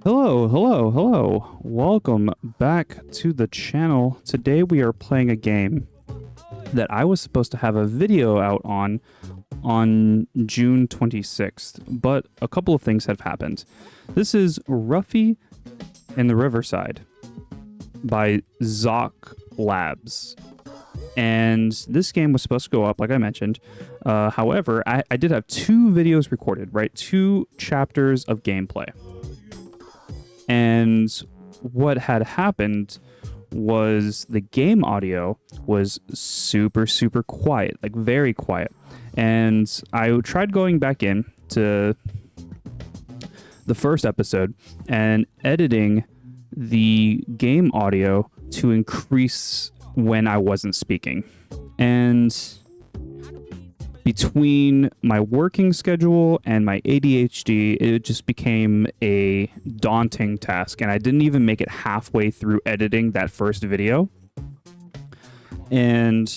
Hello. Welcome back to the channel. Today we are playing a game that I was supposed to have a video out on June 26th, but a couple of things have happened. This is Ruffy in the Riverside by Zocklabs. And this game was supposed to go up, like I mentioned. However, I did have two videos recorded, right? Two chapters of gameplay. And what had happened was the game audio was super quiet, like very quiet. And I tried going back in to the first episode and editing the game audio to increase when I wasn't speaking. And between my working schedule and my ADHD, it just became a daunting task. And I didn't even make it halfway through editing that first video. And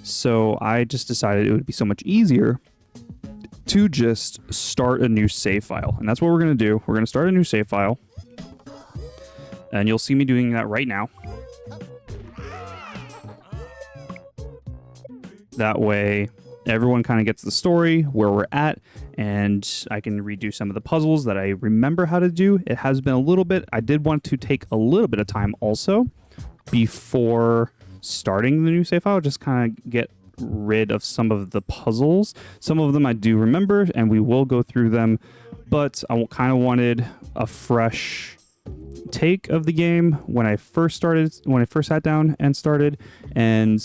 so I just decided it would be so much easier to just start a new save file. And that's what we're going to do. We're going to start a new save file. And you'll see me doing that right now. That way, everyone kind of gets the story, where we're at, and I can redo some of the puzzles that I remember how to do. It has been a little bit. I did want to take a little bit of time also before starting the new save file, just kind of get rid of some of the puzzles. Some of them I do remember, and we will go through them, but I kind of wanted a fresh take of the game when I first sat down and started, and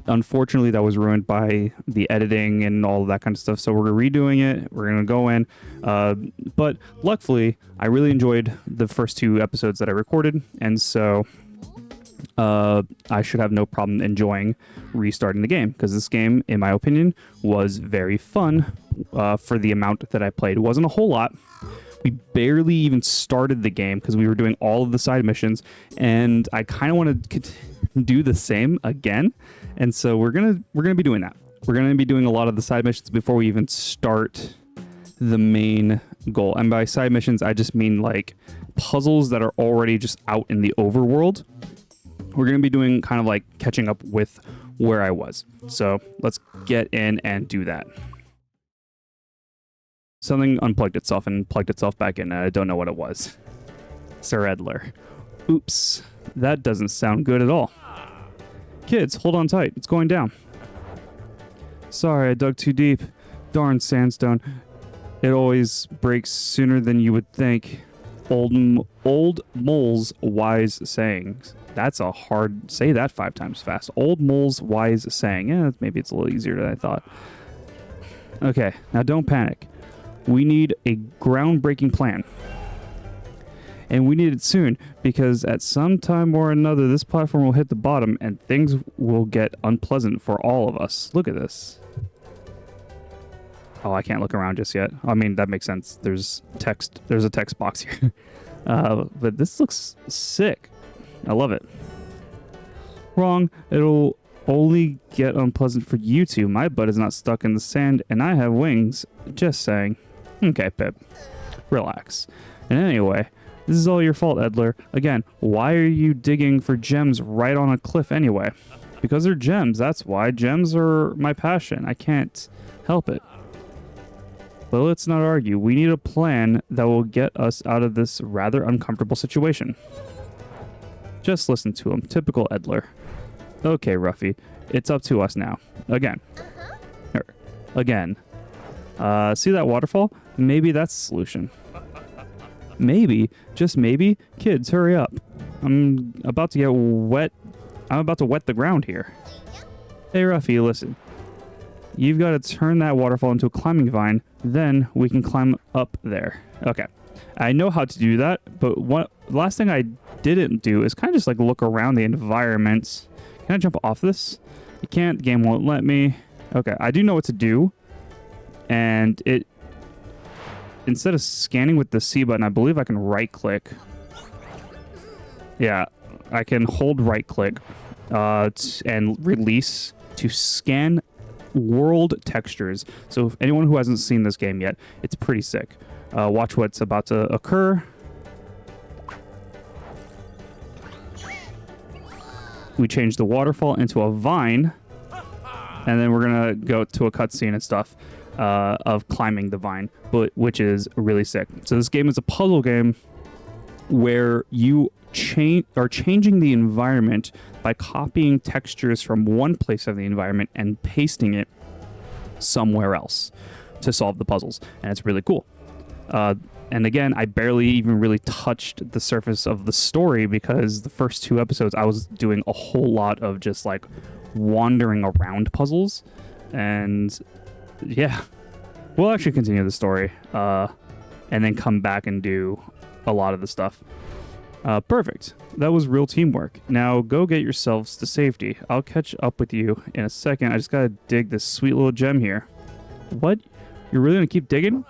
unfortunately that was ruined by the editing and all of that kind of stuff. So we're redoing it. We're going to go in. But luckily, I really enjoyed the first two episodes that I recorded. And so I should have no problem enjoying restarting the game, because this game, in my opinion, was very fun for the amount that I played. It wasn't a whole lot. We barely even started the game because we were doing all of the side missions, and I kind of want to do the same again. And so we're gonna be doing that. We're gonna be doing a lot of the side missions before we even start the main goal. And by side missions, I just mean like puzzles that are already just out in the overworld. We're gonna be doing kind of like catching up with where I was. So let's get in and do that. Something unplugged itself and plugged itself back in. I don't know what it was. Sir Edler. Oops. That doesn't sound good at all. Kids, hold on tight. It's going down. Sorry, I dug too deep. Darn sandstone. It always breaks sooner than you would think. Old mole's wise sayings. That's a hard... Say that 5 times fast. Old mole's wise saying. Yeah, maybe it's a little easier than I thought. Okay, now don't panic. We need a groundbreaking plan. And we need it soon, because at some time or another, this platform will hit the bottom and things will get unpleasant for all of us. Look at this. Oh, I can't look around just yet. I mean, that makes sense. There's text. There's a text box here. But this looks sick. I love it. Wrong. It'll only get unpleasant for you two. My butt is not stuck in the sand and I have wings. Just saying. Okay, Pip. Relax. And anyway... This is all your fault, Edler. Again, why are you digging for gems right on a cliff anyway? Because they're gems, that's why. Gems are my passion. I can't help it. But let's not argue. We need a plan that will get us out of this rather uncomfortable situation. Just listen to him. Typical Edler. Okay, Ruffy. It's up to us now. Again. Again. See that waterfall? Maybe that's the solution. Maybe, just maybe, kids, hurry up. I'm about to get wet. I'm about to wet the ground here. Hey, Ruffy, listen. You've got to turn that waterfall into a climbing vine, then we can climb up there. Okay. I know how to do that, but the last thing I didn't do is kind of just like look around the environment. Can I jump off this? You can't. The game won't let me. Okay, I do know what to do. And instead of scanning with the C button, I believe I can right-click. Yeah, I can hold right-click and release to scan world textures. So if anyone who hasn't seen this game yet, it's pretty sick. Watch what's about to occur. we changed the waterfall into a vine, and then we're gonna go to a cutscene and stuff of climbing the vine, which is really sick. So this game is a puzzle game where you are changing the environment by copying textures from one place of the environment and pasting it somewhere else to solve the puzzles, and it's really cool. And again, I barely even really touched the surface of the story because the first 2 episodes I was doing a whole lot of just like wandering around puzzles, and yeah, we'll actually continue the story and then come back and do a lot of the stuff. Perfect. That was real teamwork. Now go get yourselves to safety. I'll catch up with you in a second. I just gotta dig this sweet little gem here. What? You're really gonna keep digging?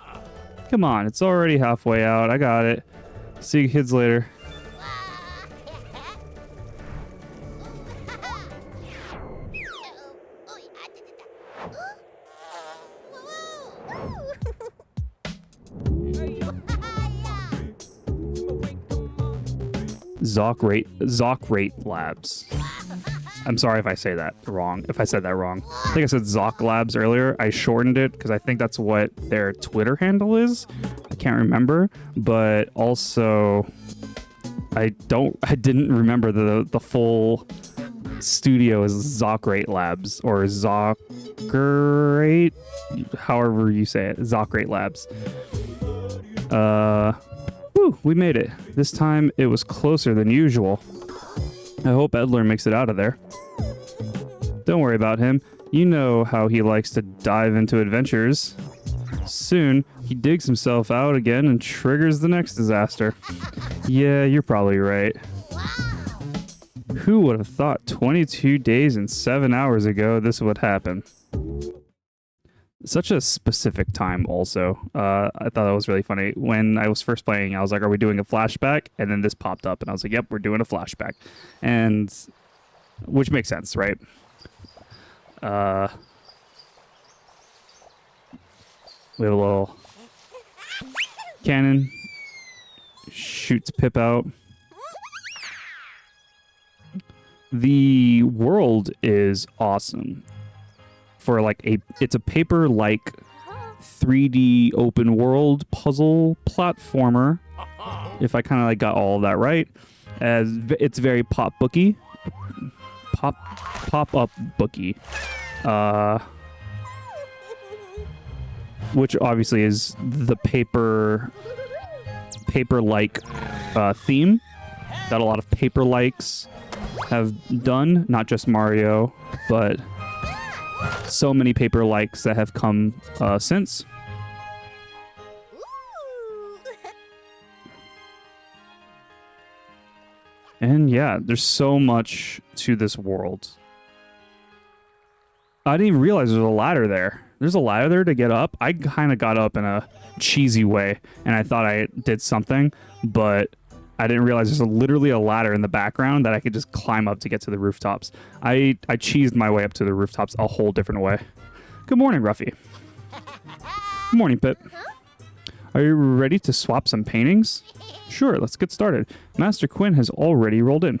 Come on, it's already halfway out. I got it. See you kids later. Zockrates Labs. I'm sorry if I say that wrong. If I said that wrong. I think I said Zocklabs earlier. I shortened it because I think that's what their Twitter handle is. I can't remember, but also I didn't remember the full studio is Zockrates Labs or Zockrate, however you say it. Zockrates Labs. Woo, we made it. This time it was closer than usual. I hope Edler makes it out of there. Don't worry about him. You know how he likes to dive into adventures. Soon, he digs himself out again and triggers the next disaster. Yeah, you're probably right. Who would have thought 22 days and 7 hours ago this would happen? Such a specific time also. I thought that was really funny. When I was first playing, I was like, are we doing a flashback? And then this popped up and I was like, yep, we're doing a flashback. And which makes sense, right? We have a little cannon. Shoots Pip out. The world is awesome. For like it's a paper-like 3D open world puzzle platformer. If I kind of like got all of that right, as it's very pop-up booky, which obviously is the paper-like theme that a lot of paper-likes have done. Not just Mario, but so many paper likes that have come since. And yeah, there's so much to this world. I didn't even realize there was a ladder there. There's a ladder there to get up. I kind of got up in a cheesy way, and I thought I did something, but I didn't realize there's literally a ladder in the background that I could just climb up to get to the rooftops. I cheesed my way up to the rooftops a whole different way. Good morning, Ruffy. Good morning, Pip. Are you ready to swap some paintings? Sure, let's get started. Master Quinn has already rolled in.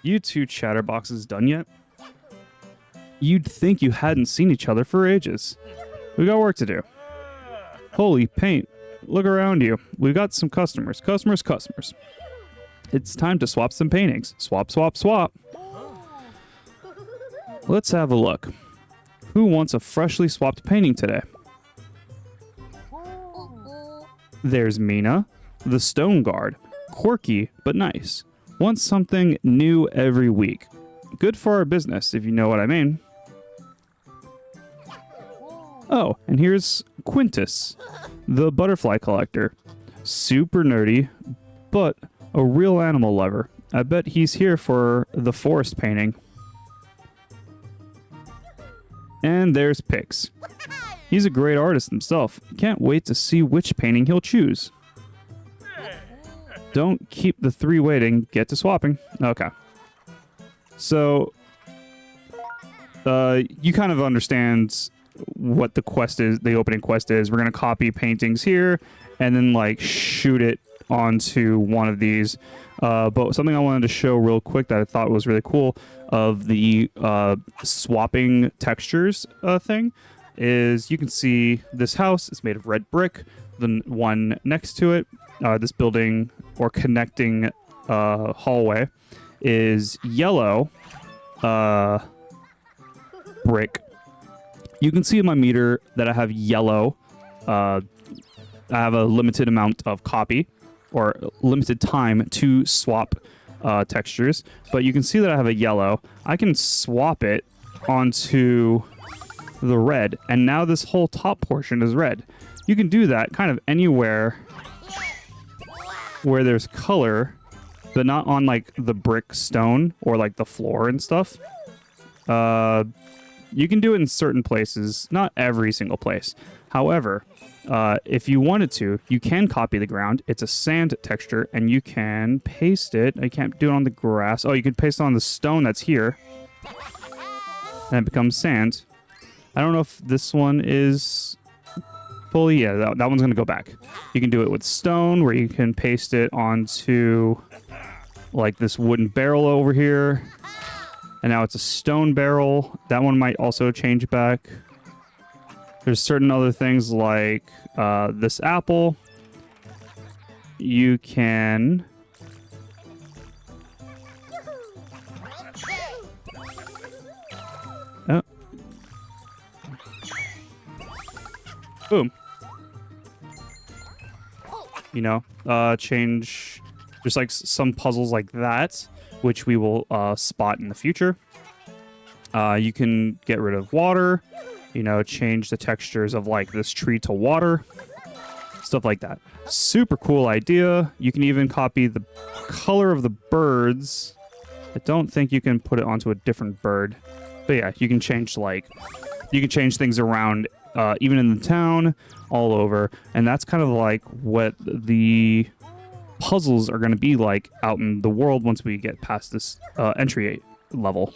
You two chatterboxes done yet? You'd think you hadn't seen each other for ages. We got work to do. Holy paint. Look around you. We've got some customers. Customers. It's time to swap some paintings. Swap. Let's have a look. Who wants a freshly swapped painting today? There's Mina, the Stone Guard. Quirky, but nice. Wants something new every week. Good for our business, if you know what I mean. Oh, and here's Quintus, the butterfly collector. Super nerdy, but a real animal lover. I bet he's here for the forest painting. And there's Pix. He's a great artist himself. Can't wait to see which painting he'll choose. Don't keep the three waiting. Get to swapping. Okay. So, you kind of understand what the quest is, the opening quest is. We're going to copy paintings here and then like shoot it onto one of these. But something I wanted to show real quick that I thought was really cool of the swapping textures thing is you can see this house is made of red brick. The one next to it, this building or connecting hallway is yellow brick. You can see in my meter that I have yellow. I have a limited amount of copy or limited time to swap textures, but you can see that I have a yellow. I can swap it onto the red, and now this whole top portion is red. You can do that kind of anywhere where there's color, but not on like the brick stone or like the floor and stuff. You can do it in certain places, not every single place. However, if you wanted to, you can copy the ground. It's a sand texture, and you can paste it. I can't do it on the grass. Oh, you can paste it on the stone that's here, and it becomes sand. I don't know if this one is fully... Yeah, that one's going to go back. You can do it with stone, where you can paste it onto like this wooden barrel over here. And now it's a stone barrel. That one might also change back. There's certain other things like this apple. You can... Oh. Boom. You know, change... There's like some puzzles like that, which we will spot in the future. You can get rid of water, you know, change the textures of like this tree to water, stuff like that. Super cool idea. You can even copy the color of the birds. I don't think you can put it onto a different bird, but yeah, you can change things around even in the town, all over, and that's kind of like what the puzzles are going to be like out in the world once we get past this entry level.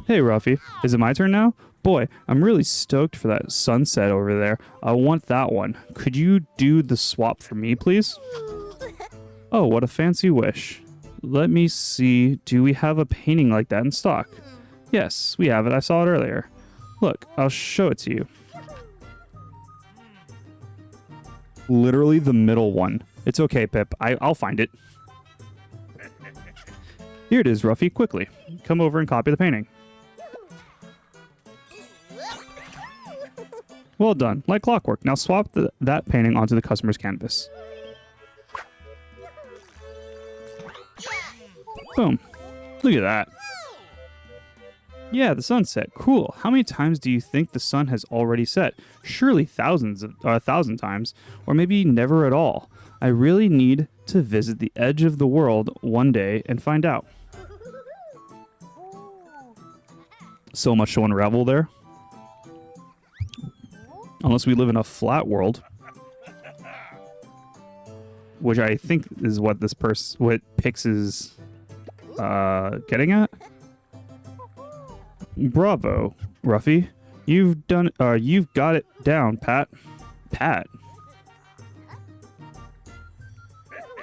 Hey Ruffy, is it my turn now? Boy, I'm really stoked for that sunset over there. I want that one. Could you do the swap for me, please? Oh, what a fancy wish. Let me see. Do we have a painting like that in stock? Yes, we have it. I saw it earlier. Look, I'll show it to you. Literally the middle one. It's okay, Pip. I'll find it. Here it is, Ruffy. Quickly. Come over and copy the painting. Well done. Like clockwork. Now swap that painting onto the customer's canvas. Boom. Look at that. Yeah, the sunset. Cool. How many times do you think the sun has already set? Surely thousands, 1,000 times, or maybe never at all. I really need to visit the edge of the world one day and find out. So much to unravel there. Unless we live in a flat world. Which I think is what this what Pix is getting at. Bravo, Ruffy. You've got it down, Pat. Pat.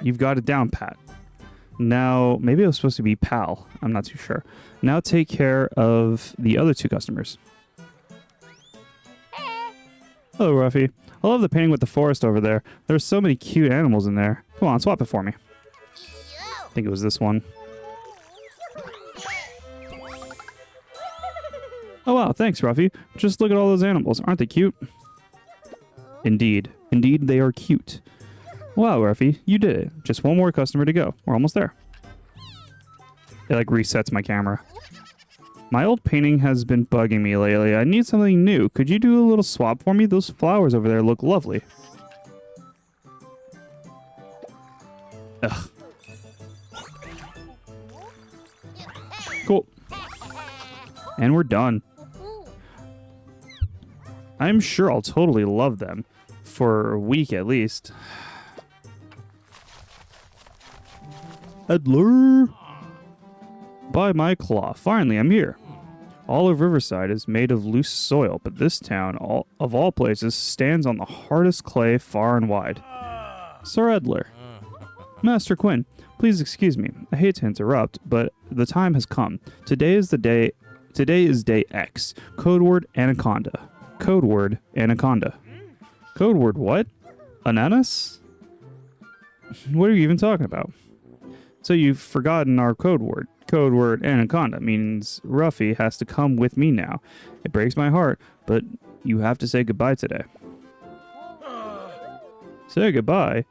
You've got it down, Pat. Now, maybe it was supposed to be Pal. I'm not too sure. Now take care of the other two customers. Hello, Ruffy. I love the painting with the forest over there. There's so many cute animals in there. Come on, swap it for me. I think it was this one. Oh wow, thanks, Ruffy. Just look at all those animals. Aren't they cute? Indeed. Indeed, they are cute. Wow, Ruffy, you did it. Just one more customer to go. We're almost there. It like resets my camera. My old painting has been bugging me lately. I need something new. Could you do a little swap for me? Those flowers over there look lovely. Ugh. Cool. And we're done. I'm sure I'll totally love them. For a week at least. Adler! By my claw. Finally, I'm here. All of Riverside is made of loose soil, but this town, of all places, stands on the hardest clay far and wide. Sir Edler. Master Quinn, please excuse me. I hate to interrupt, but the time has come. Today is day X. Code word Anaconda. Code word Anaconda. Code word what? Ananas? What are you even talking about? So you've forgotten our code word. Code word Anaconda means Ruffy has to come with me now. It breaks my heart, but you have to say goodbye today. Say goodbye?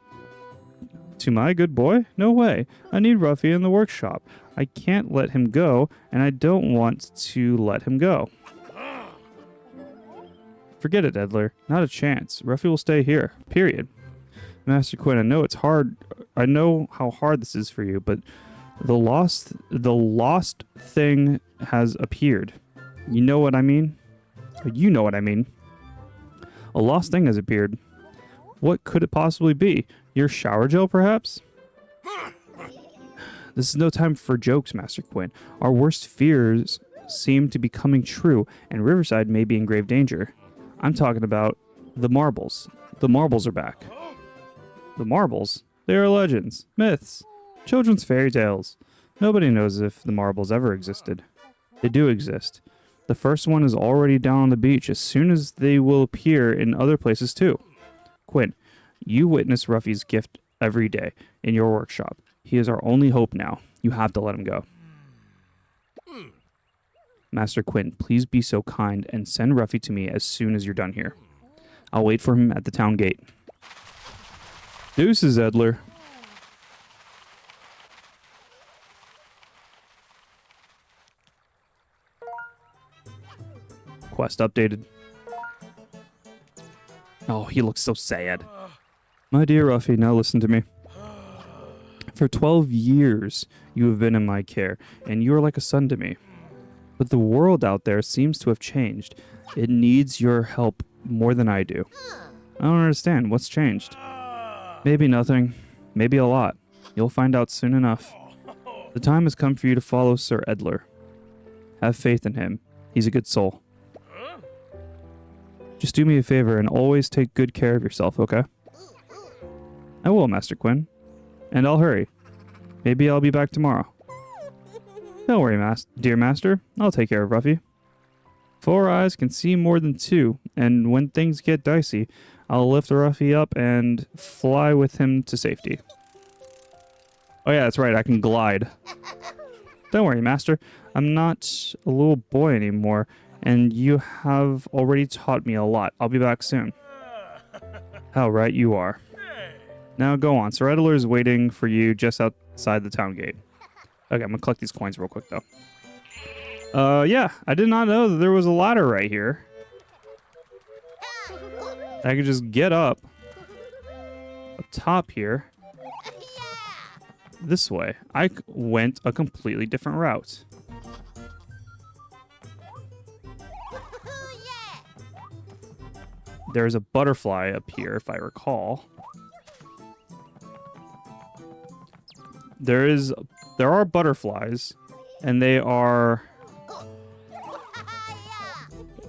To my good boy? No way. I need Ruffy in the workshop. I can't let him go, and I don't want to let him go. Forget it, Edler. Not a chance. Ruffy will stay here. Period. Master Quinn, I know it's hard. I know how hard this is for you, but the lost thing has appeared. You know what I mean? You know what I mean. A lost thing has appeared. What could it possibly be? Your shower gel, perhaps? This is no time for jokes, Master Quinn. Our worst fears seem to be coming true, and Riverside may be in grave danger. I'm talking about the marbles. The marbles are back. The marbles? They are legends, myths, children's fairy tales. Nobody knows if the marbles ever existed. They do exist. The first one is already down on the beach as soon as they will appear in other places too. Quinn, you witness Ruffy's gift every day in your workshop. He is our only hope now. You have to let him go. Master Quinn, please be so kind and send Ruffy to me as soon as you're done here. I'll wait for him at the town gate. Deuces, Edler. Quest updated. Oh, he looks so sad. My dear Ruffy, now listen to me. For 12 years, you have been in my care, and you are like a son to me. But the world out there seems to have changed. It needs your help more than I do. I don't understand. What's changed? Maybe nothing. Maybe a lot. You'll find out soon enough. The time has come for you to follow Sir Edler. Have faith in him. He's a good soul. Just do me a favor and always take good care of yourself, okay? I will, Master Quinn. And I'll hurry. Maybe I'll be back tomorrow. Don't worry, dear Master. I'll take care of Ruffy. 4 eyes can see more than 2, and when things get dicey, I'll lift Ruffy up and fly with him to safety. Oh yeah, that's right, I can glide. Don't worry, Master. I'm not a little boy anymore, and you have already taught me a lot. I'll be back soon. How right you are. Now go on. Sir Edler is waiting for you just outside the town gate. Okay, I'm gonna collect these coins real quick, though. Yeah, I did not know that there was a ladder right here. I could just get up top here. This way. I went a completely different route. There's a butterfly up here, if I recall. There are butterflies, and they are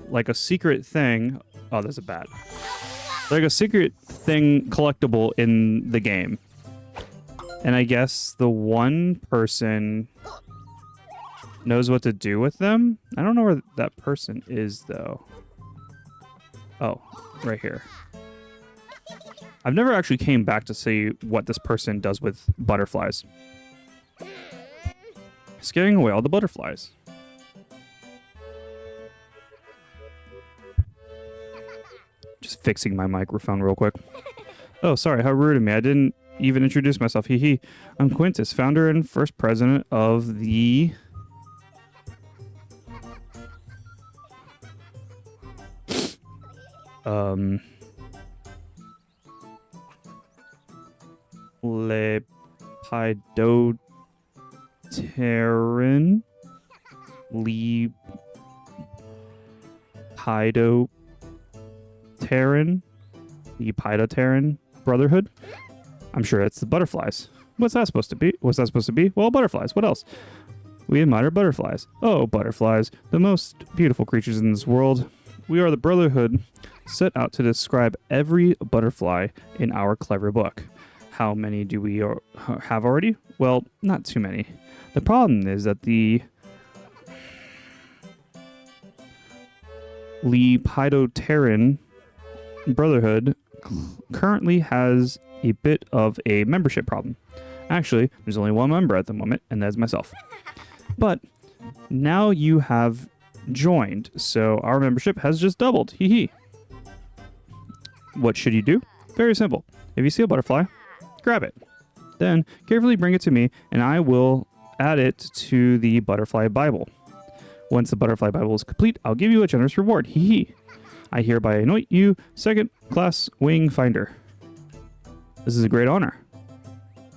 like a secret thing. Oh, there's a bat. Like a secret thing collectible in the game. And I guess the one person knows what to do with them. I don't know where that person is, though. Oh, right here. I've never actually came back to see what this person does with butterflies. Scaring away all the butterflies. Just fixing my microphone real quick. Oh, sorry, how rude of me. I didn't even introduce myself. Hee hee. I'm Quintus, founder and first president of the... Lepidopteran Brotherhood. I'm sure it's the butterflies. What's that supposed to be? Well, butterflies. What else? We admire butterflies. Oh, butterflies, the most beautiful creatures in this world. We are the Brotherhood, set out to describe every butterfly in our clever book. How many do we have already? Well, not too many. The problem is that the Lepidopteran Brotherhood currently has a bit of a membership problem. Actually, there's only one member at the moment, and that's myself. But now you have joined, so our membership has just doubled. Hee hee. What should you do? Very simple. If you see a butterfly, grab it. Then carefully bring it to me, and I will add it to the Butterfly Bible. Once the Butterfly Bible is complete, I'll give you a generous reward. Hee hee. I hereby anoint you second-class wing finder. This is a great honor.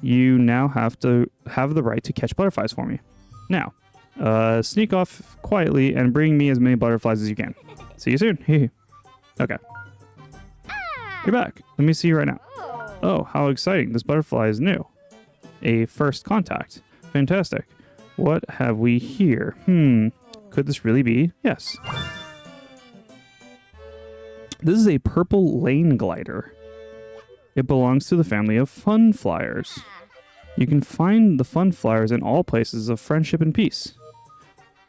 You now have the right to catch butterflies for me. Now, sneak off quietly and bring me as many butterflies as you can. See you soon. Hee hee. Okay. You're back. Let me see you right now. Oh, how exciting. This butterfly is new. A first contact. Fantastic. What have we here? Could this really be? Yes. This is a purple lane glider. It belongs to the family of fun flyers. You can find the fun flyers in all places of friendship and peace.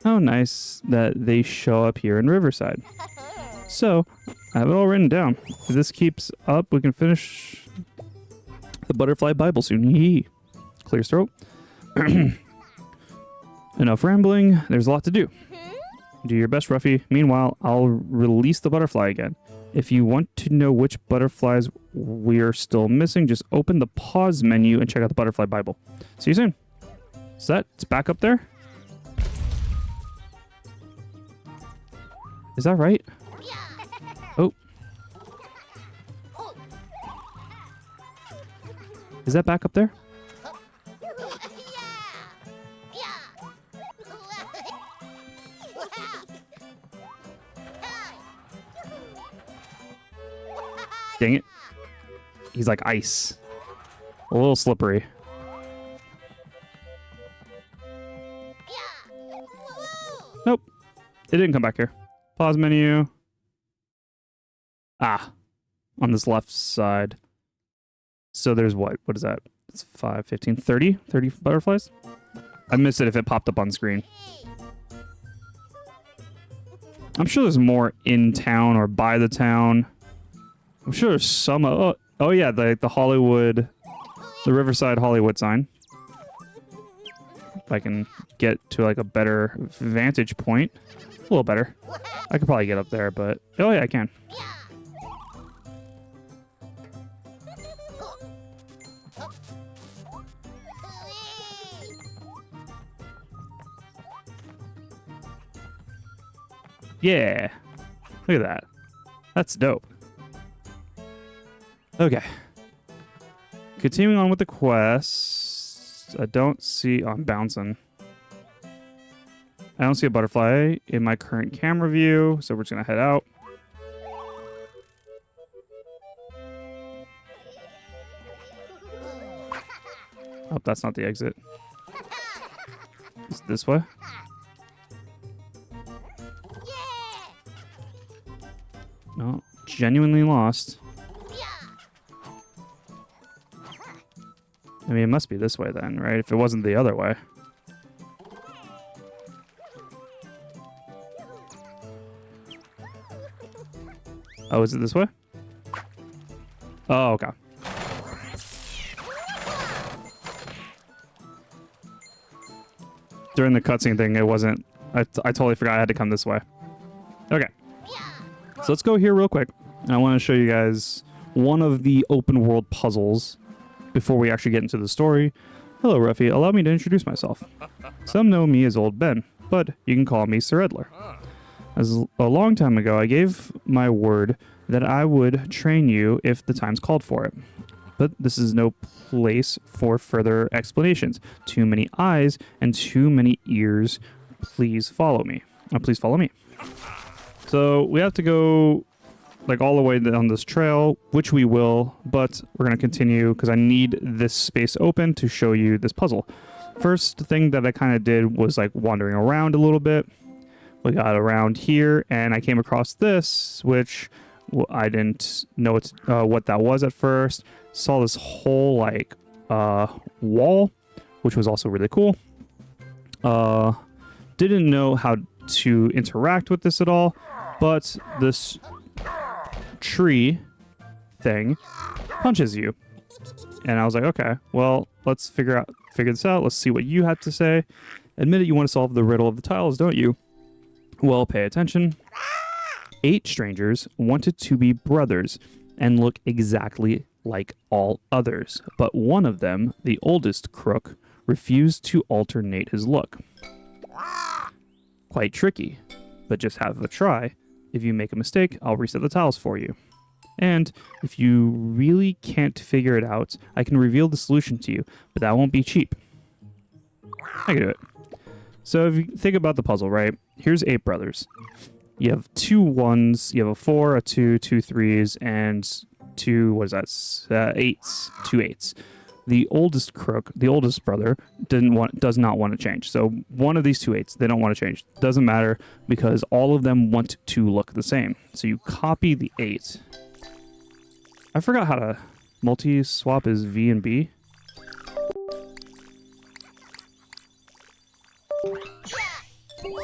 How nice that they show up here in Riverside. So, I have it all written down. If this keeps up, we can finish the Butterfly Bible soon. Yee. Clear throat. Enough rambling. There's a lot to do. Do your best, Ruffy. Meanwhile, I'll release the butterfly again. If you want to know which butterflies we're still missing, just open the pause menu and check out the Butterfly Bible. See you soon. Set. It's back up there. Is that right? Oh. Is that back up there? Dang it. He's like ice. A little slippery. Nope. It didn't come back here. Pause menu. Ah. On this left side. So there's what? What is that? It's 5, 15, 30? 30 butterflies? I'd miss it if it popped up on screen. I'm sure there's more in town or by the town. I'm sure there's some... Oh yeah, the Hollywood... The Riverside Hollywood sign. If I can get to like a better vantage point. A little better. I could probably get up there, but... Oh yeah, I can. Yeah. Look at that. That's dope. Okay. Continuing on with the quest. I don't see... Oh, I'm bouncing. I don't see a butterfly in my current camera view, so we're just going to head out. Oh, that's not the exit. Is it this way? No, genuinely lost. I mean, it must be this way then, right? If it wasn't the other way. Oh, is it this way? Oh, okay. During the cutscene thing, it wasn't... I totally forgot I had to come this way. Okay. So let's go here real quick. And I want to show you guys one of the open world puzzles before we actually get into the story. Hello, Ruffy. Allow me to introduce myself. Some know me as Old Ben, but you can call me Sir Edler. As a long time ago, I gave my word that I would train you if the times called for it. But this is no place for further explanations. Too many eyes and too many ears. Please follow me. Please follow me. So we have to go like all the way down this trail, which we will, but we're going to continue because I need this space open to show you this puzzle. First thing that I kind of did was like wandering around a little bit. We got around here and I came across this, which I didn't know what that was at first. Saw this whole like wall, which was also really cool. Didn't know how to interact with this at all, but this tree thing punches you. And I was like, okay, well, let's figure this out. Let's see what you had to say. Admit it, you want to solve the riddle of the tiles, don't you? Well, pay attention. 8 strangers wanted to be brothers and look exactly like all others, but one of them, the oldest crook, refused to alternate his look. Quite tricky, but just have a try. If you make a mistake, I'll reset the tiles for you. And if you really can't figure it out, I can reveal the solution to you, but that won't be cheap. I can do it. So if you think about the puzzle, right? Here's 8 brothers. You have 2 1s, you have a 4, a 2, 2 3s, and 2, what is that? 8s, 2 8s. The oldest crook, the oldest brother, does not want to change. So one of these 2 8s, they don't want to change. Doesn't matter because all of them want to look the same. So you copy the 8. I forgot how to multi-swap is V and B.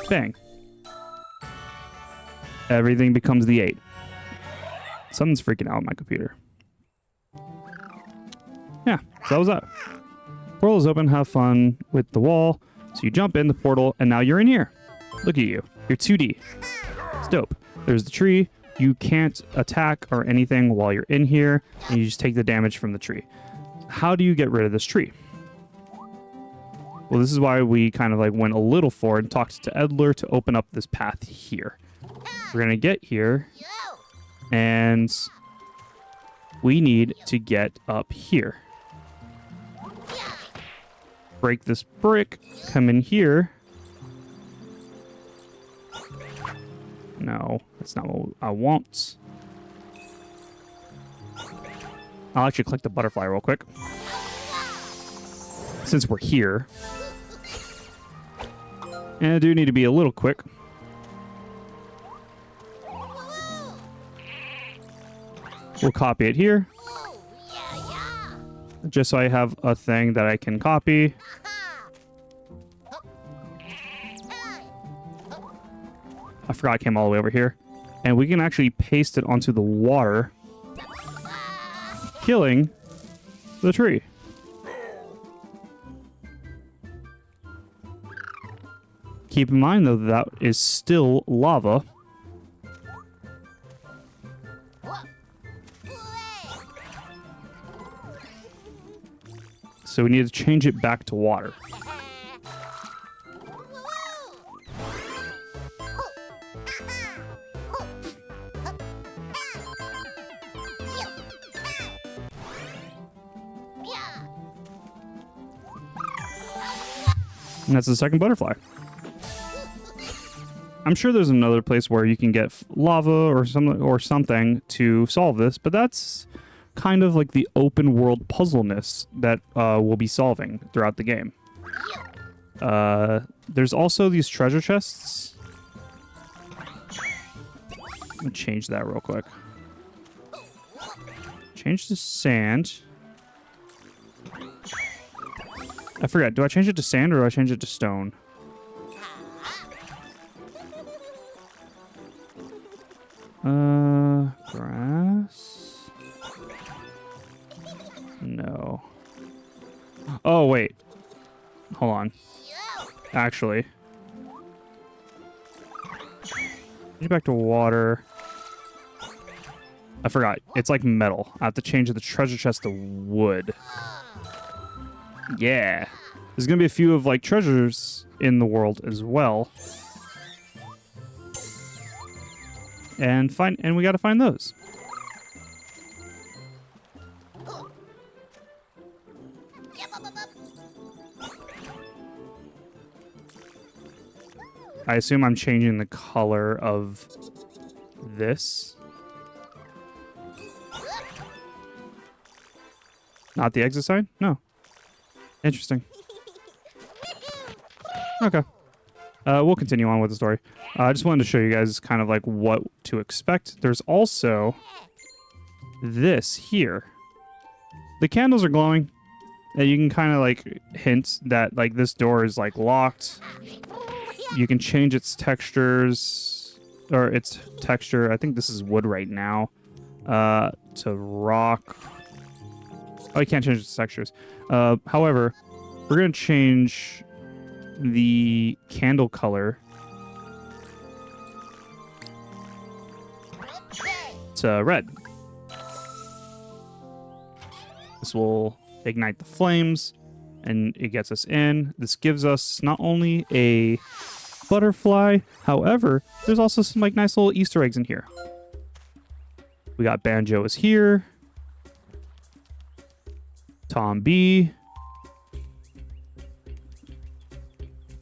Bang. Everything becomes the 8. Something's freaking out on my computer. Yeah, so that was that. Portal is open, have fun with the wall. So you jump in the portal, and now you're in here. Look at you. You're 2D. It's dope. There's the tree. You can't attack or anything while you're in here, and you just take the damage from the tree. How do you get rid of this tree? Well, this is why we kind of like went a little forward and talked to Edler to open up this path here. We're going to get here, and we need to get up here. Break this brick, come in here. No, that's not what I want. I'll actually click the butterfly real quick. Since we're here. And I do need to be a little quick. We'll copy it here. Just so I have a thing that I can copy. I forgot I came all the way over here. And we can actually paste it onto the water, killing the tree. Keep in mind, though, that is still lava. So we need to change it back to water. And that's the second butterfly. I'm sure there's another place where you can get lava or something to solve this, but that's kind of like the open world puzzleness that we'll be solving throughout the game. There's also these treasure chests. I'm gonna change that real quick. Change to sand. I forgot. Do I change it to sand or do I change it to stone? Grass? No. Oh, wait. Hold on. Actually. Change it back to water. I forgot. It's like metal. I have to change the treasure chest to wood. Yeah. There's gonna be a few of like treasures in the world as well. And we gotta find those. I assume I'm changing the color of this. Not the exit sign? No. Interesting. Okay. We'll continue on with the story. I just wanted to show you guys kind of like what to expect. There's also this here. The candles are glowing. And you can kind of like hint that like this door is like locked. You can change its textures or its texture. I think this is wood right now. To rock. Oh, you can't change its textures. However, we're going to change the candle color to red. This will ignite the flames and it gets us in. This gives us not only a butterfly, however, there's also some like nice little Easter eggs in here. We got Banjo is here. Tom B.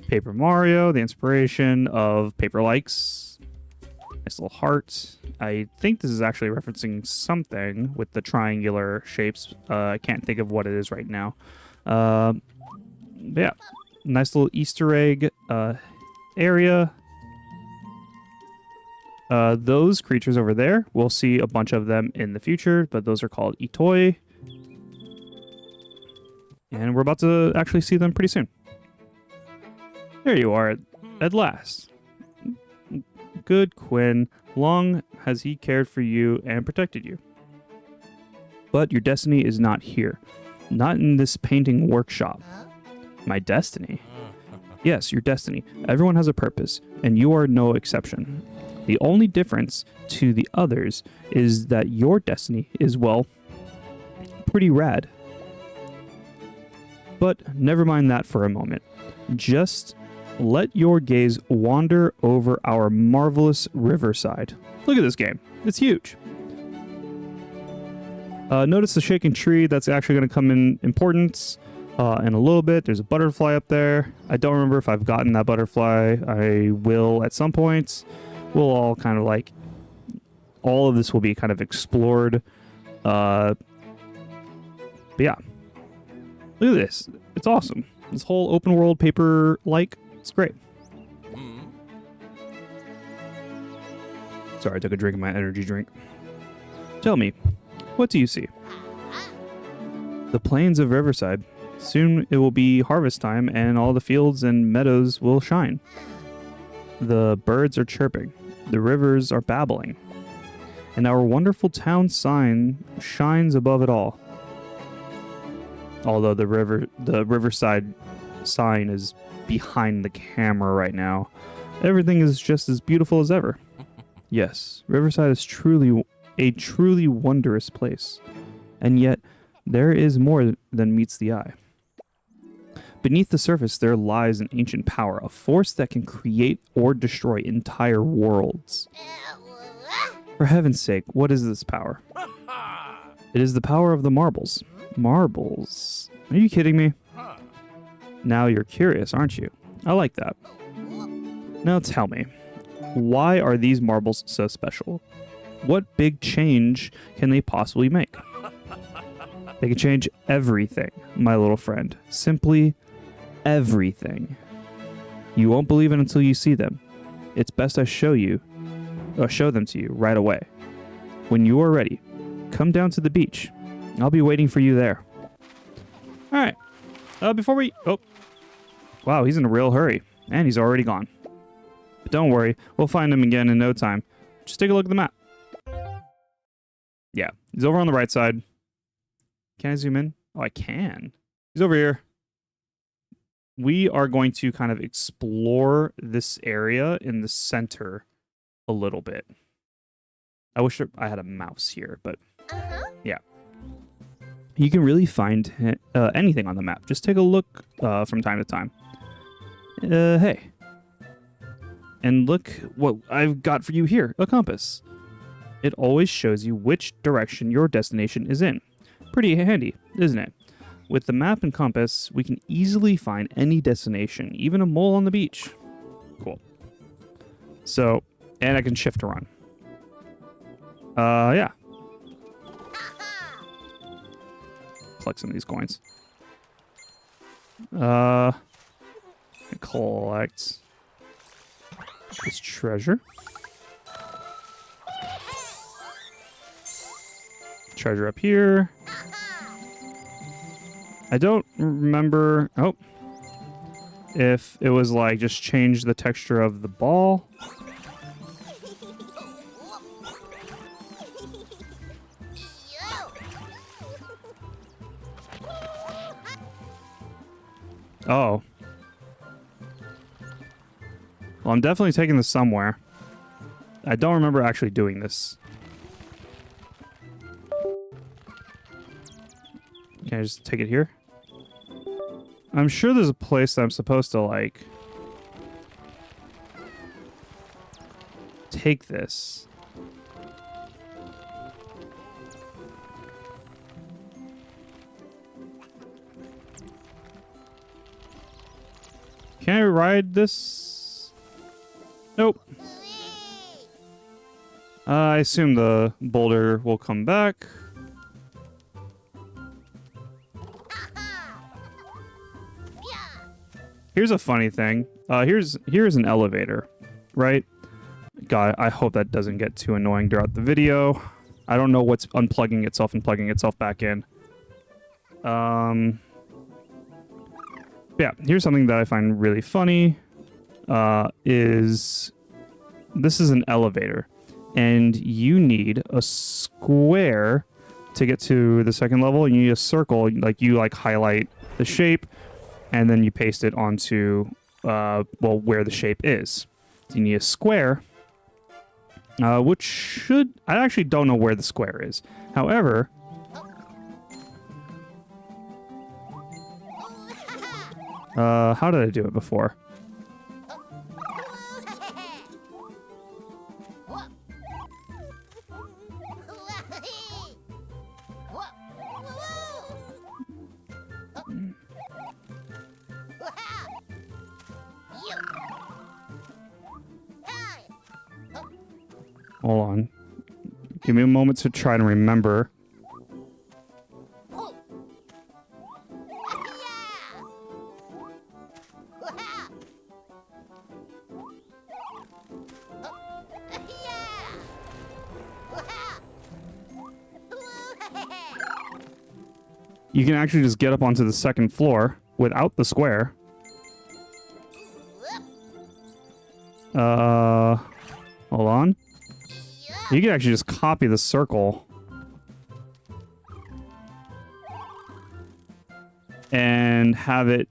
Paper Mario, the inspiration of Paper Likes. Nice little heart. I think this is actually referencing something with the triangular shapes. I can't think of what it is right now. But yeah, nice little Easter egg area. Those creatures over there, we'll see a bunch of them in the future, but those are called Itoi. And we're about to actually see them pretty soon. There you are, at last. Good Quinn. Long has he cared for you and protected you. But your destiny is not here. Not in this painting workshop. My destiny? Yes, your destiny. Everyone has a purpose, and you are no exception. The only difference to the others is that your destiny is, well, pretty rad. But never mind that for a moment. Just let your gaze wander over our marvelous Riverside. Look at this game. It's huge. Notice the shaking tree. That's actually going to come in importance in a little bit. There's a butterfly up there. I don't remember if I've gotten that butterfly. I will at some point. We'll all kind of like... all of this will be kind of explored. But yeah. Look at this. It's awesome. This whole open world paper like... it's great. Sorry, I took a drink of my energy drink. Tell me, what do you see? The plains of Riverside. Soon it will be harvest time and all the fields and meadows will shine. The birds are chirping. The rivers are babbling. And our wonderful town sign shines above it all. Although the Riverside sign is behind the camera right now, everything is just as beautiful as ever. Yes, Riverside is truly a truly wondrous place, and yet there is more than meets the eye. Beneath the surface there lies an ancient power, a force that can create or destroy entire worlds. For heaven's sake, what is this power? It is the power of the marbles. Marbles? Are you kidding me? Now you're curious, aren't you? I like that. Now tell me, why are these marbles so special? What big change can they possibly make? They can change everything, my little friend. Simply everything. You won't believe it until you see them. It's best I show them to you right away. When you are ready, come down to the beach. I'll be waiting for you there. All right. Before we... oh. Wow, he's in a real hurry. And he's already gone. But don't worry. We'll find him again in no time. Just take a look at the map. Yeah. He's over on the right side. Can I zoom in? Oh, I can. He's over here. We are going to kind of explore this area in the center a little bit. I wish I had a mouse here, but yeah. You can really find anything on the map. Just take a look from time to time. Hey. And look what I've got for you here, a compass. It always shows you which direction your destination is in. Pretty handy, isn't it? With the map and compass, we can easily find any destination, even a mole on the beach. Cool. So, and I can shift to run. Yeah. Collect some of these coins. Collect. This treasure. Treasure up here. I don't remember. Oh. If it was like just change the texture of the ball. Oh. Well, I'm definitely taking this somewhere. I don't remember actually doing this. Can I just take it here? I'm sure there's a place that I'm supposed to, like, take this. Can I ride this? Nope. I assume the boulder will come back. Here's a funny thing. Here's an elevator, right? God, I hope that doesn't get too annoying throughout the video. I don't know what's unplugging itself and plugging itself back in. Yeah, here's something that I find really funny. Is this is an elevator, and you need a square to get to the second level. You need a circle, like you like highlight the shape, and then you paste it onto well, where the shape is. So you need a square, which should... I actually don't know where the square is. However... how did I do it before? Hold on. Give me a moment to try to remember. You can actually just get up onto the second floor without the square. Hold on. You can actually just copy the circle and have it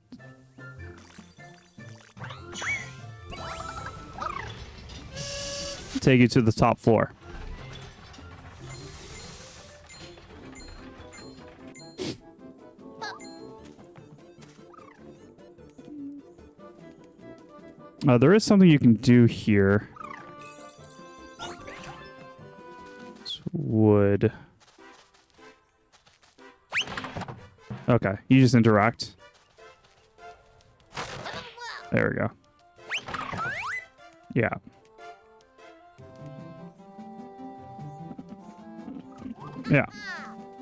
take you to the top floor. There is something you can do here. Wood. Okay, you just interact. There we go. Yeah. Yeah.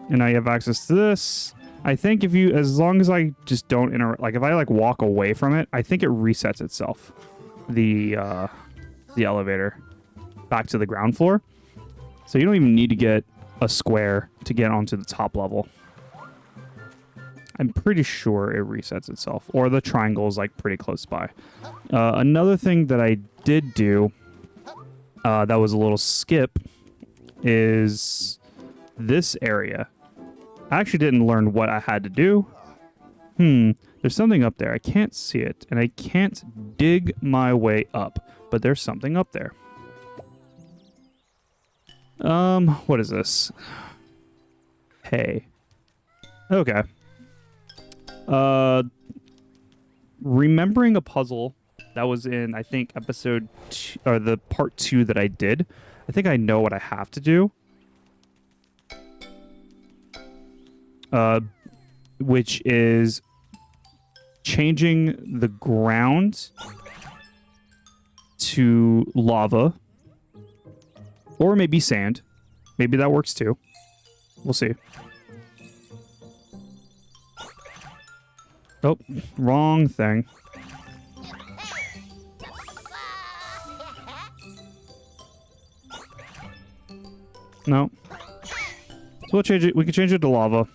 And now you have access to this. I think if you, as long as I just don't interact, like if I like walk away from it, I think it resets itself. The elevator back to the ground floor. So you don't even need to get a square to get onto the top level. I'm pretty sure it resets itself. Or the triangle is like pretty close by. Another thing that I did do that was a little skip is this area. I actually didn't learn what I had to do. There's something up there. I can't see it. And I can't dig my way up. But there's something up there. What is this? Hey. Okay. Remembering a puzzle that was in, I think, episode 2, or the part 2 that I did. I think I know what I have to do. Which is changing the ground to lava. Or maybe sand. Maybe that works too. We'll see. Oh, wrong thing. No. So we'll change it. We can change it to lava.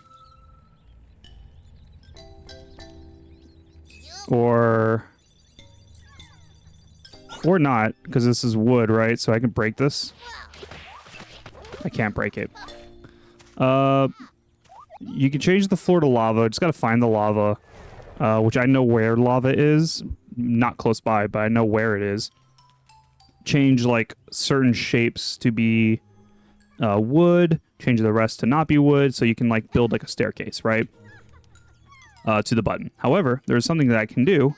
Or not, because this is wood, right? So I can break this. I can't break it. You can change the floor to lava. Just gotta find the lava, which I know where lava is. Not close by, but I know where it is. Change, like, certain shapes to be wood. Change the rest to not be wood, so you can, like, build, like, a staircase, right? To the button. However, there's something that I can do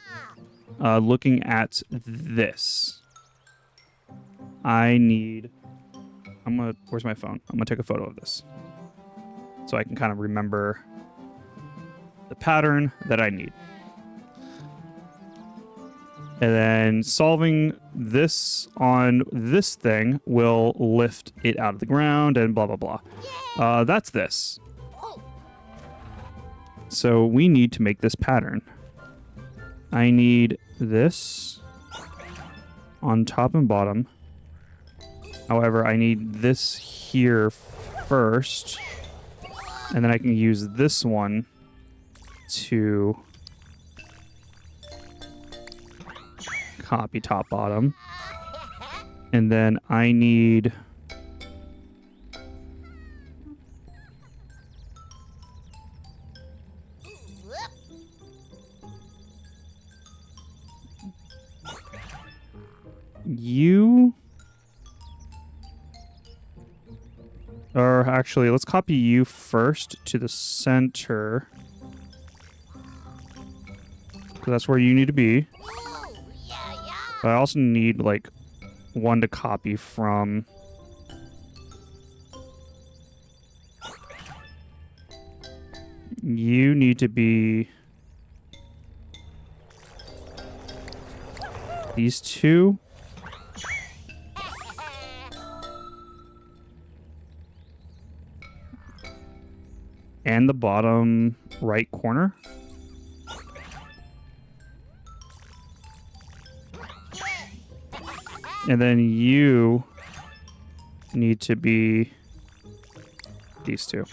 looking at this. Where's my phone? I'm gonna take a photo of this so I can kind of remember the pattern that I need. And then solving this on this thing will lift it out of the ground and blah, blah, blah. That's this. So we need to make this pattern. I need this on top and bottom. However, I need this here first. And then I can use this one to copy top bottom. And then I need you, or actually, let's copy you first to the center, because that's where you need to be. But I also need, like, one to copy from. You need to be these two. And the bottom right corner. And then you need to be these two.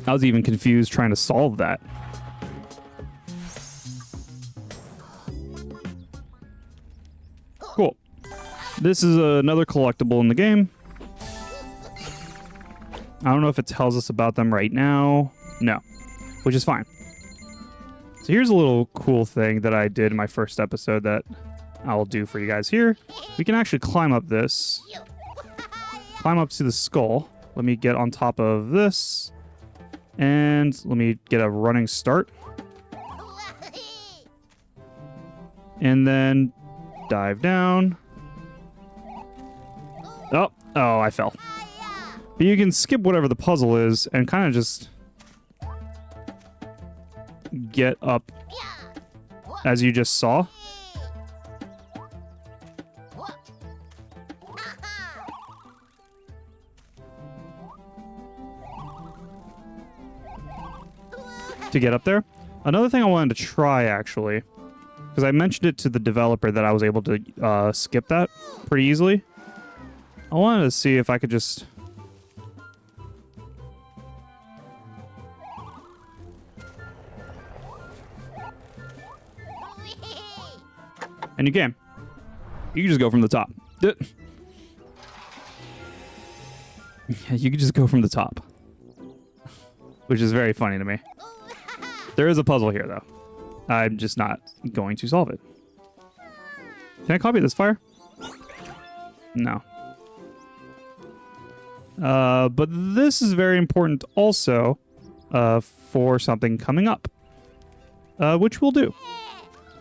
I was even confused trying to solve that. Cool. This is another collectible in the game. I don't know if it tells us about them right now. No, which is fine. So here's a little cool thing that I did in my first episode that I'll do for you guys here. We can actually climb up this. Climb up to the skull. Let me get on top of this. And let me get a running start. And then dive down. Oh, I fell. But you can skip whatever the puzzle is and kind of just get up as you just saw. To get up there. Another thing I wanted to try, actually, because I mentioned it to the developer that I was able to skip that pretty easily. I wanted to see if I could just... And you can. You can just go from the top. You can just go from the top. Which is very funny to me. There is a puzzle here, though. I'm just not going to solve it. Can I copy this fire? No. But this is very important also for something coming up. Which we'll do.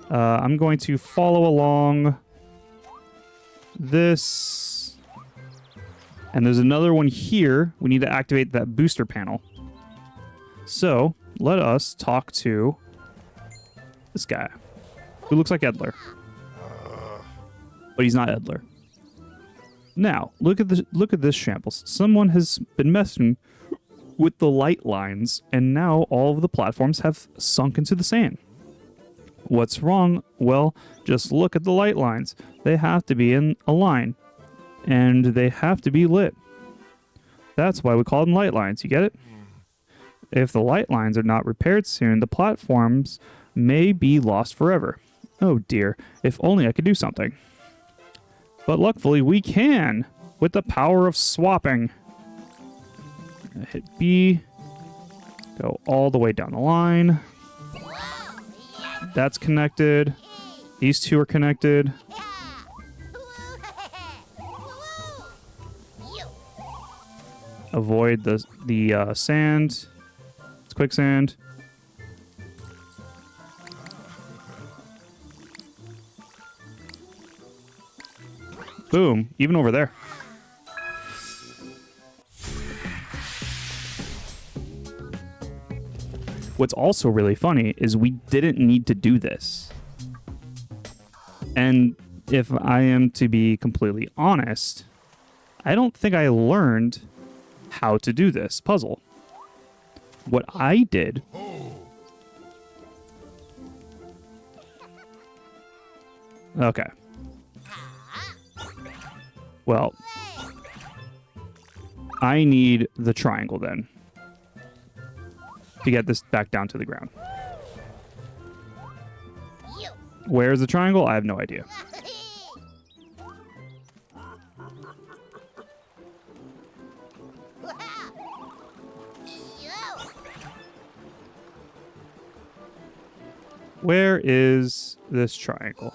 I'm going to follow along this. And there's another one here. We need to activate that booster panel. So, let us talk to this guy, who looks like Edler. But he's not Edler. Now, look at this shambles. Someone has been messing with the light lines, and now all of the platforms have sunk into the sand. What's wrong? Well, just look at the light lines. They have to be in a line, and they have to be lit. That's why we call them light lines. You get it? If the light lines are not repaired soon, the platforms may be lost forever. Oh dear, if only I could do something. But luckily we can, with the power of swapping. Hit B, go all the way down the line. That's connected. These two are connected. Avoid the sand. It's quicksand. Boom, even over there. What's also really funny is we didn't need to do this. And if I am to be completely honest, I don't think I learned how to do this puzzle. What I did okay. Well, I need the triangle then to get this back down to the ground. Where's the triangle? I have no idea. Where is this triangle?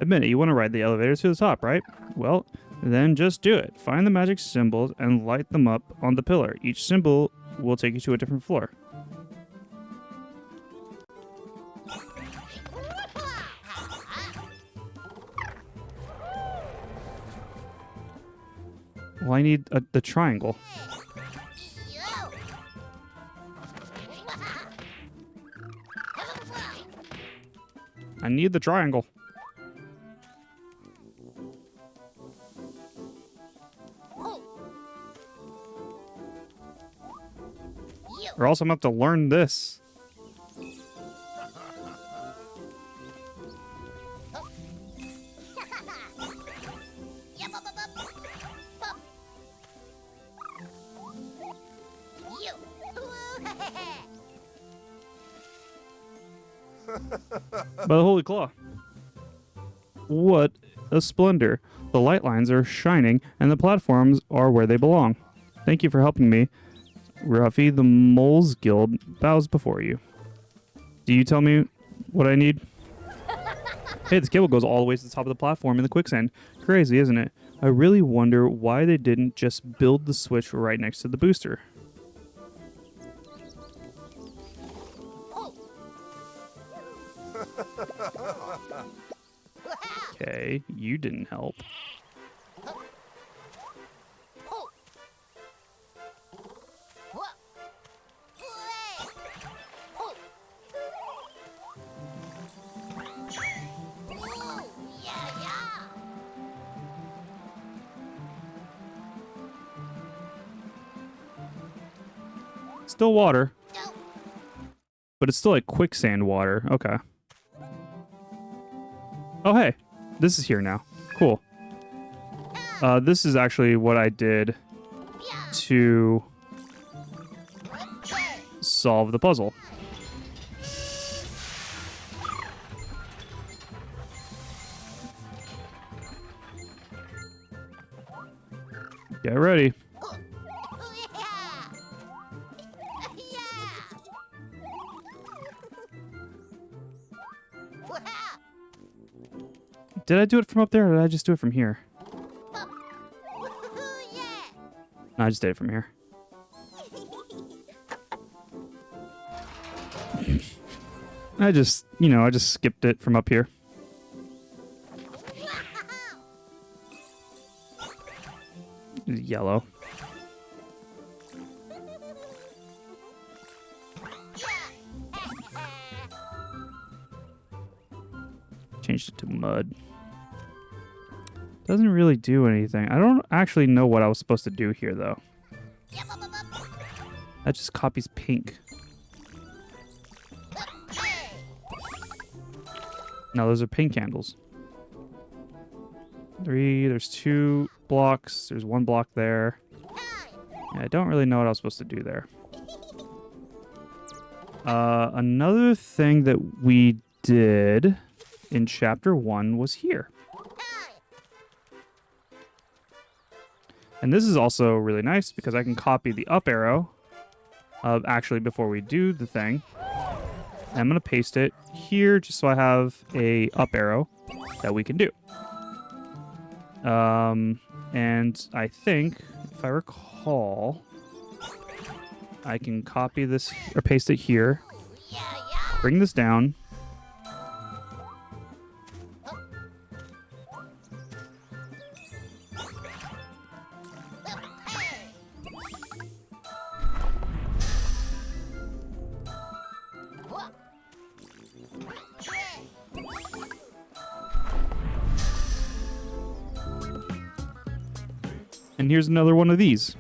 Admit it, you want to ride the elevator to the top, right? Well, then just do it. Find the magic symbols and light them up on the pillar. Each symbol will take you to a different floor. Well, I need the triangle. I need the triangle. Or else I'm going to have to learn this. By the Holy Claw. What a splendor. The light lines are shining and the platforms are where they belong. Thank you for helping me. Ruffy, the Moles Guild bows before you. Do you tell me what I need? Hey, this cable goes all the way to the top of the platform in the quicksand. Crazy, isn't it? I really wonder why they didn't just build the switch right next to the booster. Okay, you didn't help. Still water. But it's still like quicksand water. Okay. Oh, hey. This is here now. Cool. This is actually what I did to solve the puzzle. Get ready. Did I do it from up there, or did I just do it from here? No, I just did it from here. I just skipped it from up here. Yellow. mud. Doesn't really do anything. I don't actually know what I was supposed to do here, though. That just copies pink. No, those are pink candles. 3, there's 2 blocks. There's 1 block there. Yeah, I don't really know what I was supposed to do there. Another thing that we did in chapter 1 was here. And this is also really nice because I can copy the up arrow actually before we do the thing. And I'm going to paste it here just so I have a up arrow that we can do. And I think, if I recall, I can copy this or paste it here, bring this down. And here's another one of these.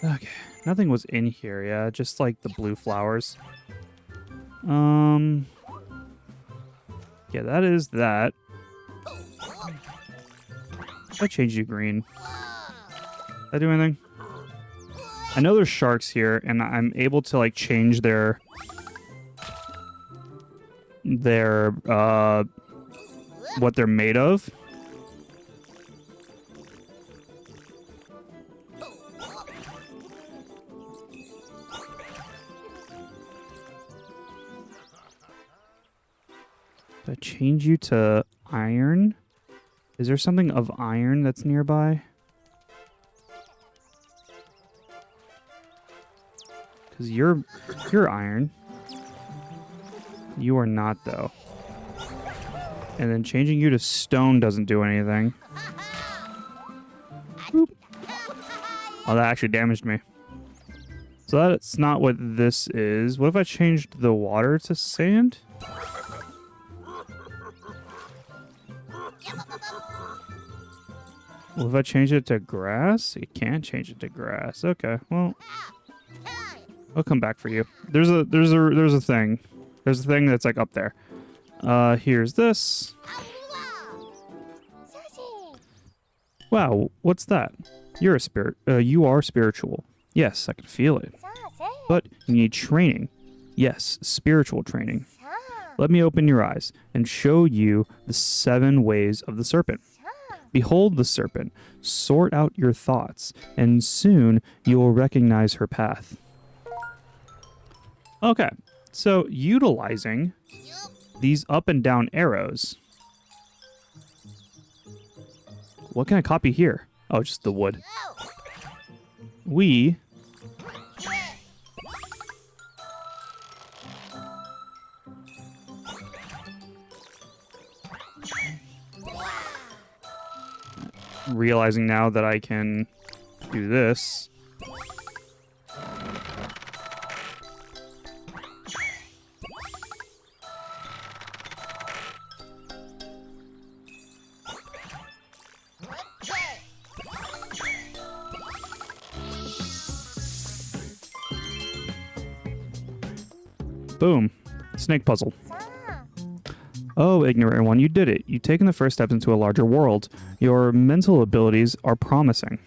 Okay, nothing was in here, yeah, just like the blue flowers. Yeah, that is that. I changed you green. Did I do anything? I know there's sharks here, and I'm able to like change their what they're made of. Did I change you to iron? Is there something of iron that's nearby? Because you're iron. You are not, though. And then changing you to stone doesn't do anything. Boop. Oh, that actually damaged me. So that's not what this is. What if I changed the water to sand? Well, if I change it to grass? You can't change it to grass. Okay, well, I'll come back for you. There's a thing. There's a thing that's like up there. Here's this. Wow, what's that? You're a spirit. You are spiritual. Yes, I can feel it. But you need training. Yes, spiritual training. Let me open your eyes and show you the 7 ways of the serpent. Behold the serpent, sort out your thoughts, and soon you will recognize her path. Okay, so utilizing these up and down arrows. What can I copy here? Oh, just the wood. We realizing now that I can do this. Boom. Snake puzzle. Oh, ignorant one, you did it. You've taken the first steps into a larger world. Your mental abilities are promising.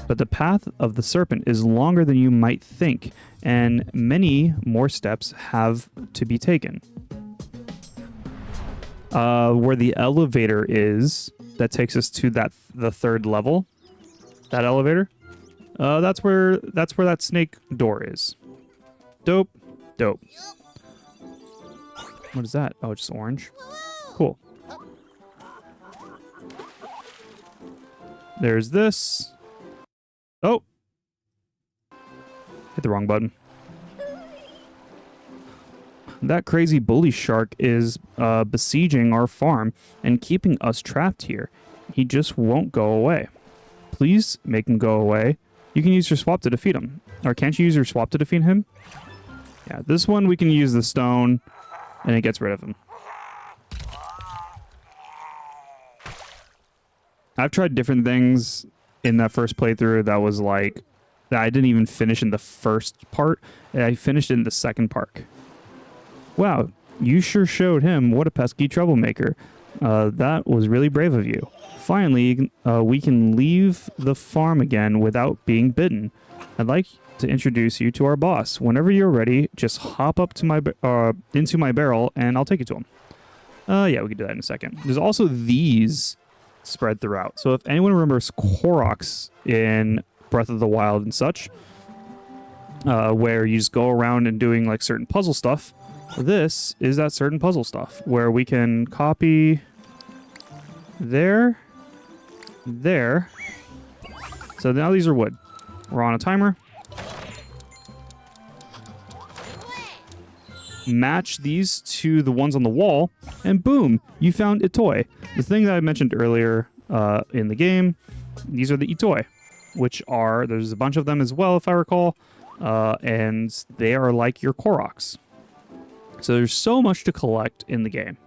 But the path of the serpent is longer than you might think, and many more steps have to be taken. Where the elevator is, that takes us to the 3rd level. That elevator. That's where that snake door is. Dope. Dope. What is that? Oh, just orange. Cool. There's this. Oh. Hit the wrong button. That crazy bully shark is besieging our farm and keeping us trapped here. He just won't go away. Please make him go away. You can use your swap to defeat him. Or can't you use your swap to defeat him? Yeah, this one we can use the stone and it gets rid of him. I've tried different things in that first playthrough that was like, that I didn't even finish in the first part. I finished it in the second part. Wow, you sure showed him. What a pesky troublemaker. That was really brave of you. Finally, we can leave the farm again without being bitten. I'd like to introduce you to our boss. Whenever you're ready, just hop up to my into my barrel and I'll take you to him. Yeah, we can do that in a second. There's also these spread throughout. So if anyone remembers Koroks in Breath of the Wild and such, where you just go around and doing like certain puzzle stuff, this is that certain puzzle stuff where we can copy there. So now these are wood. We're on a timer. Match these to the ones on the wall, and boom, you found Itoi. The thing that I mentioned earlier in the game, these are the Itoi, which are, there's a bunch of them as well, if I recall, and they are like your Koroks. So there's so much to collect in the game.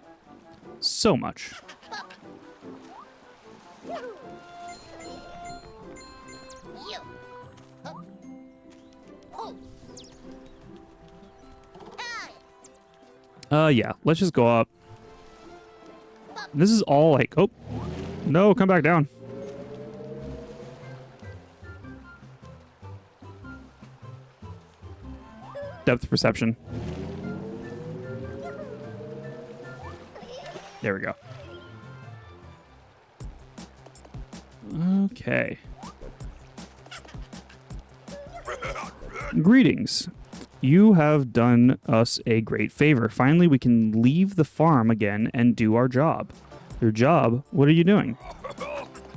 So much. Yeah, let's just go up. This is all like, oh, no, come back down. Depth perception. There we go. Okay. Greetings. You have done us a great favor. Finally, we can leave the farm again and do our job. Your job? What are you doing?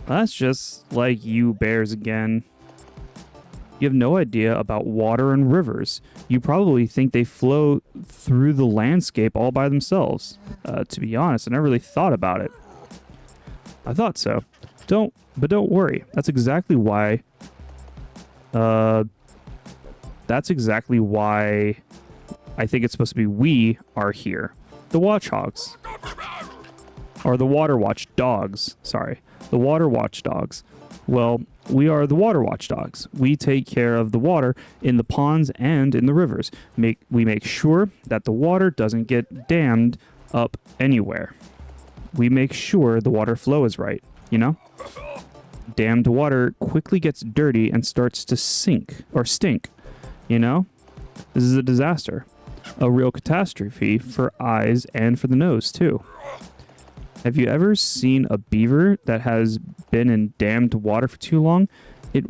That's just like you bears again. You have no idea about water and rivers. You probably think they flow through the landscape all by themselves. To be honest, I never really thought about it. I thought so. Don't worry. That's exactly why I think it's supposed to be we are here. The Watchhogs. Or the Water Watch Dogs. Sorry. The Water Watch Dogs. Well, we are the Water Watch Dogs. We take care of the water in the ponds and in the rivers. We make sure that the water doesn't get dammed up anywhere. We make sure the water flow is right, you know? Dammed water quickly gets dirty and starts to sink or stink, you know? This is a disaster. A real catastrophe for eyes and for the nose, too. Have you ever seen a beaver that has been in dammed water for too long? It's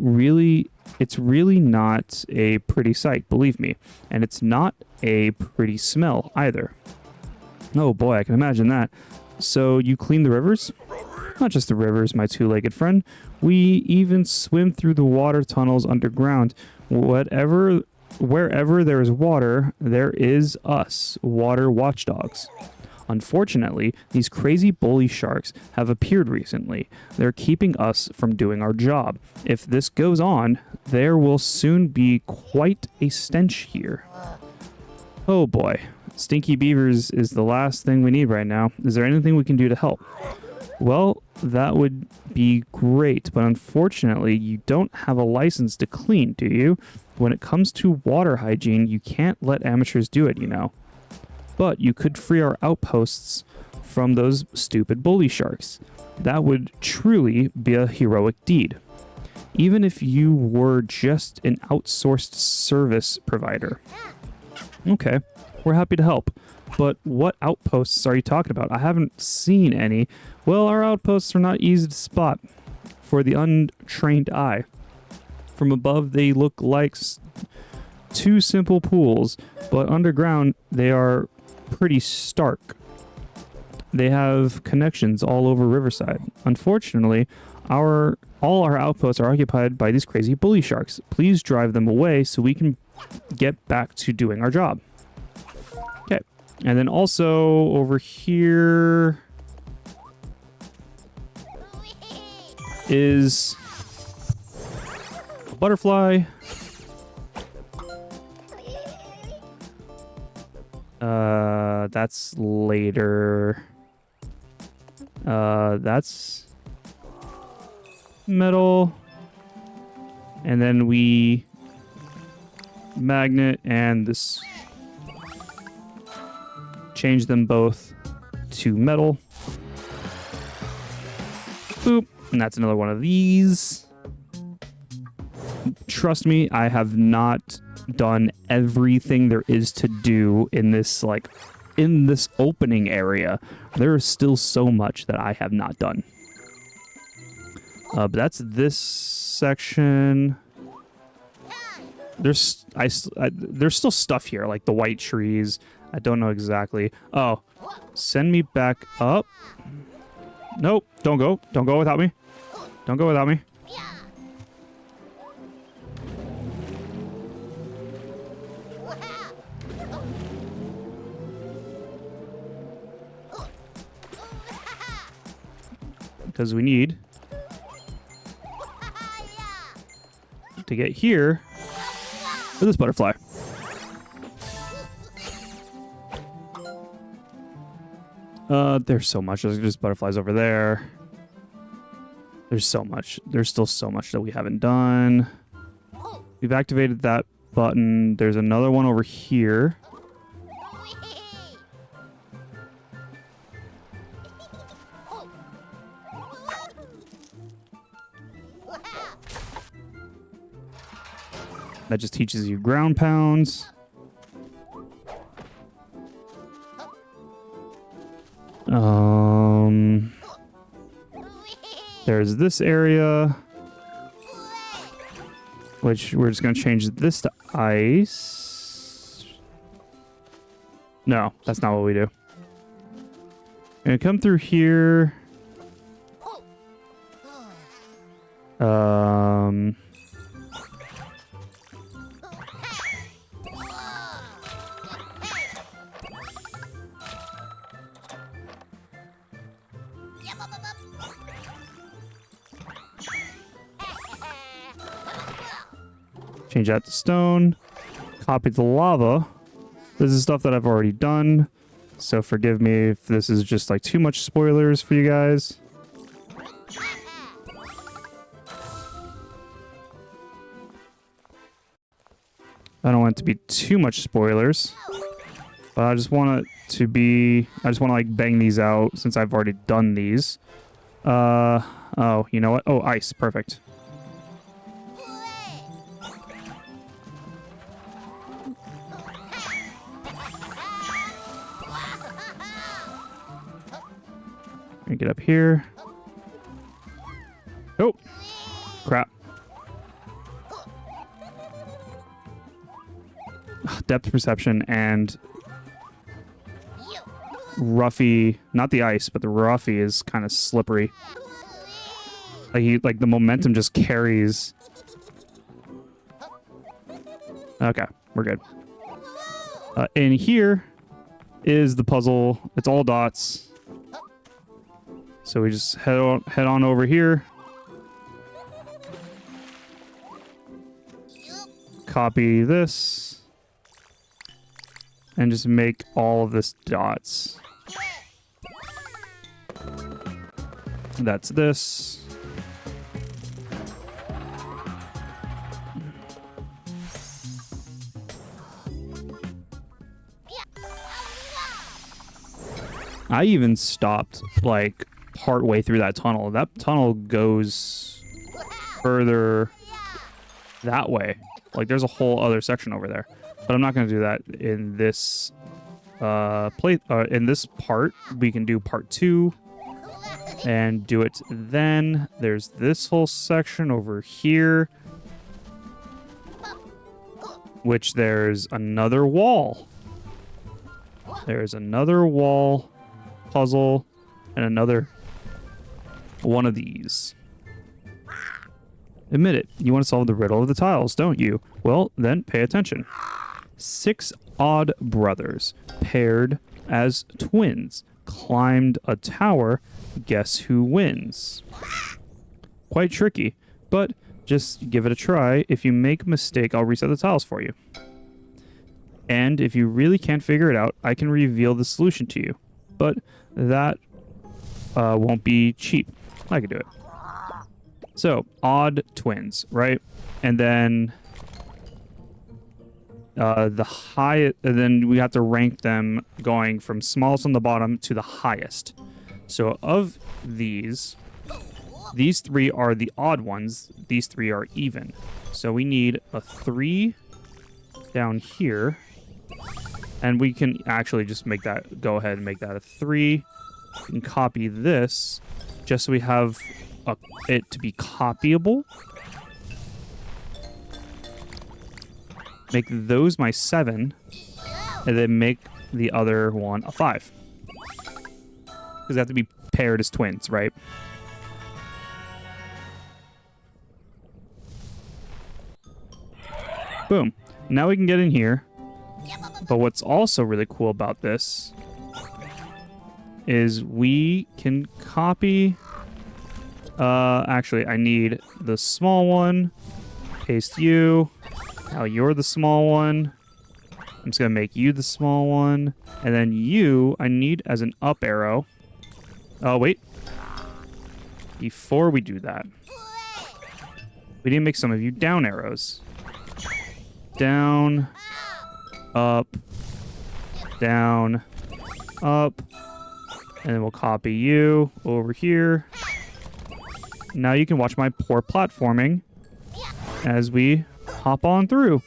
really not a pretty sight, believe me. And it's not a pretty smell either. Oh boy, I can imagine that. So you clean the rivers? Not just the rivers, my two-legged friend. We even swim through the water tunnels underground. Wherever there is water, there is us, water watchdogs. Unfortunately, these crazy bully sharks have appeared recently. They're keeping us from doing our job. If this goes on, there will soon be quite a stench here. Oh boy, stinky beavers is the last thing we need right now. Is there anything we can do to help? Well, that would be great, but unfortunately, you don't have a license to clean, do you? When it comes to water hygiene, you can't let amateurs do it, you know. But you could free our outposts from those stupid bully sharks. That would truly be a heroic deed. Even if you were just an outsourced service provider. Okay, we're happy to help. But what outposts are you talking about? I haven't seen any. Well, our outposts are not easy to spot for the untrained eye. From above, they look like two simple pools, but underground, they are pretty stark. They have connections all over Riverside. Unfortunately, all our outposts are occupied by these crazy bully sharks. Please drive them away so we can get back to doing our job. Okay, And then also over here is a butterfly. That's later. That's metal. And then we magnet and this, change them both to metal. Boop. And that's another one of these. Trust me, I have not done everything there is to do in this, like, in this opening area. There is still so much that I have not done. But that's this section. There's still stuff here, like the white trees. I don't know exactly. Oh, send me back up. Nope, don't go. Don't go without me. Don't go without me. Because we need to get here with this butterfly. There's so much. There's just butterflies over there. There's so much. There's still so much that we haven't done. We've activated that button. There's another one over here. That just teaches you ground pounds. There's this area, which we're just going to change this to ice. No, that's not what we do. Gonna come through here. Change that to stone. Copy the lava. This is stuff that I've already done, so forgive me if this is just like too much spoilers for you guys. I don't want it to be too much spoilers, but I just want it to be, I just want to like bang these out since I've already done these. Oh, you know what? Oh, ice. Perfect. Get up here. Oh, crap. Depth perception and Ruffy, not the ice, but the Ruffy is kind of slippery. Like the momentum just carries. Okay, we're good. In here is the puzzle. It's all dots. So we just head on over here. Copy this. And just make all of this dots. That's this. I even stopped, like, part way through that tunnel. That tunnel goes further that way. Like, there's a whole other section over there. But I'm not going to do that in this in this part. We can do part 2 and do it then. There's this whole section over here, which there's another wall. There's another wall puzzle and another one of these. Admit it, you want to solve the riddle of the tiles, don't you? Well, then pay attention. 6 odd brothers, paired as twins, climbed a tower. Guess who wins? Quite tricky, but just give it a try. If you make a mistake, I'll reset the tiles for you. And if you really can't figure it out, I can reveal the solution to you. But that won't be cheap. I can do it. So, odd twins, right? And then then we have to rank them going from smallest on the bottom to the highest. So of these 3 are the odd ones. These 3 are even. So we need a 3 down here. And we can actually just go ahead and make that a 3. We can copy this just so we have it to be copyable. Make those my 7. And then make the other one a 5. Because they have to be paired as twins, right? Boom. Now we can get in here. But what's also really cool about this is we can copy... actually, I need the small one. Paste you. Now you're the small one. I'm just going to make you the small one. And then you, I need as an up arrow. Oh, wait. Before we do that, we need to make some of you down arrows. Down, up, down, up. And then we'll copy you over here. Now you can watch my poor platforming as we hop on through.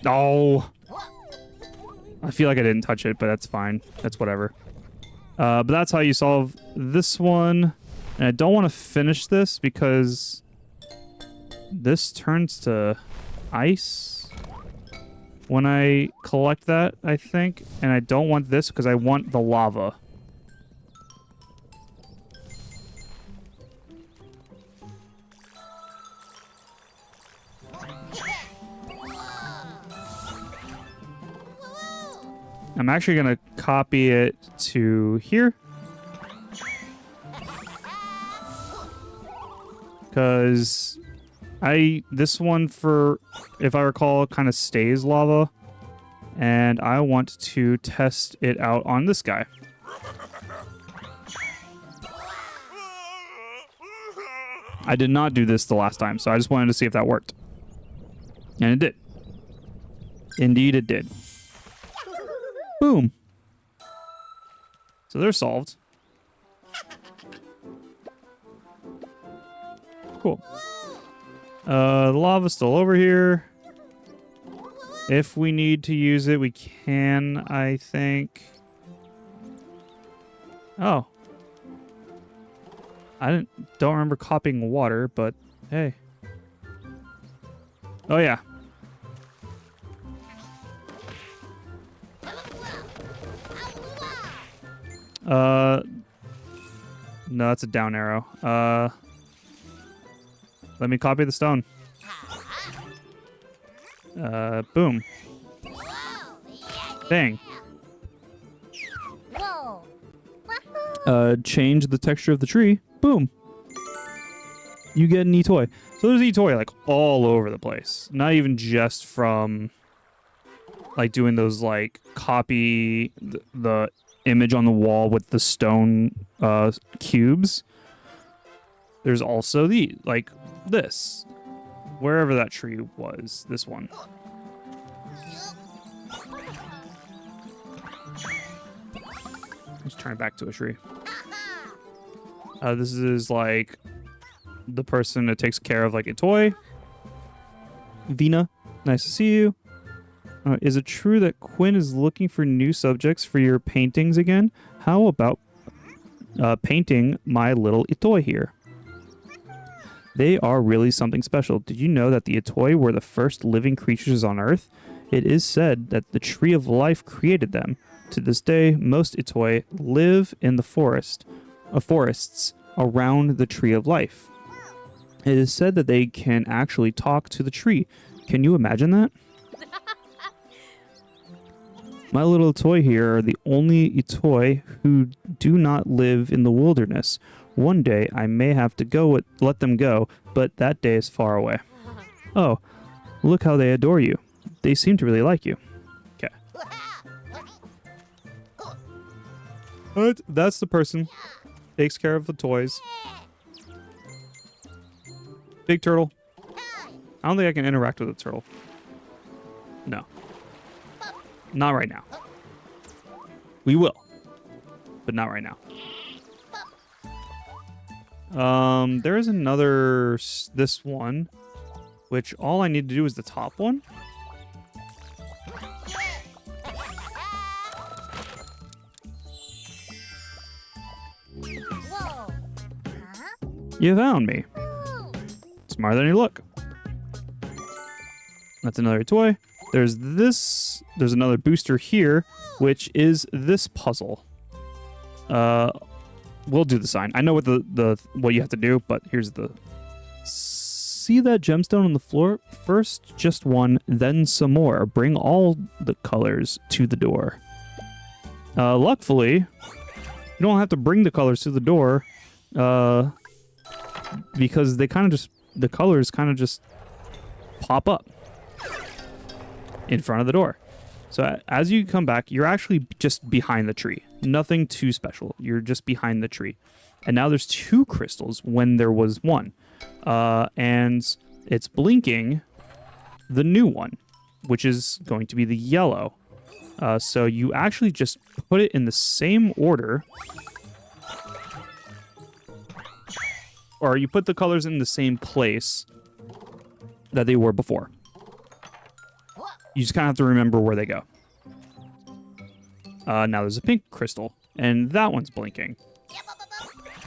Oh, I feel like I didn't touch it, but that's fine. That's whatever. But that's how you solve this one. And I don't want to finish this because this turns to ice when I collect that, I think. And I don't want this because I want the lava. I'm actually going to copy it to here. Because this one, for, if I recall, kind of stays lava. And I want to test it out on this guy. I did not do this the last time, so I just wanted to see if that worked. And it did. Indeed it did. Boom. So they're solved. Cool. The lava's still over here. If we need to use it, we can, I think. Oh. I don't remember copying water, but hey. Oh, yeah. No, that's a down arrow. Let me copy the stone. Boom. Dang. Change the texture of the tree. Boom. You get an e-toy. So there's e-toy like all over the place. Not even just from like doing those like copy the image on the wall with the stone cubes. There's also like this, wherever that tree was, this one. Let's turn it back to a tree. This is like the person that takes care of like a toy. Vina, nice to see you. Is it true that Quinn is looking for new subjects for your paintings again? How about painting my little Itoi here? They are really something special. Did you know that the Itoi were the first living creatures on Earth? It is said that the Tree of Life created them. To this day, most Itoi live in the forest. forests around the Tree of Life. It is said that they can actually talk to the tree. Can you imagine that? My little toy here are the only toy who do not live in the wilderness. One day I may have to let them go, but that day is far away. Oh, look how they adore you. They seem to really like you. Okay. That's the person. Takes care of the toys. Big turtle. I don't think I can interact with a turtle. No. Not right now. We will. But not right now. There is another... This one. Which all I need to do is the top one. You found me. Smarter than you look. That's another toy. There's another booster here, which is this puzzle. We'll do the sign. I know what what you have to do, but here's the... See that gemstone on the floor? First, just one, then some more. Bring all the colors to the door. Luckily, you don't have to bring the colors to the door, because the colors kind of just pop up in front of the door. So as you come back, you're actually just behind the tree. Nothing too special. You're just behind the tree. And now there's 2 crystals when there was 1. And it's blinking the new one, which is going to be the yellow. So you actually just put it in the same order. Or you put the colors in the same place that they were before. You just kind of have to remember where they go. Now there's a pink crystal, and that one's blinking.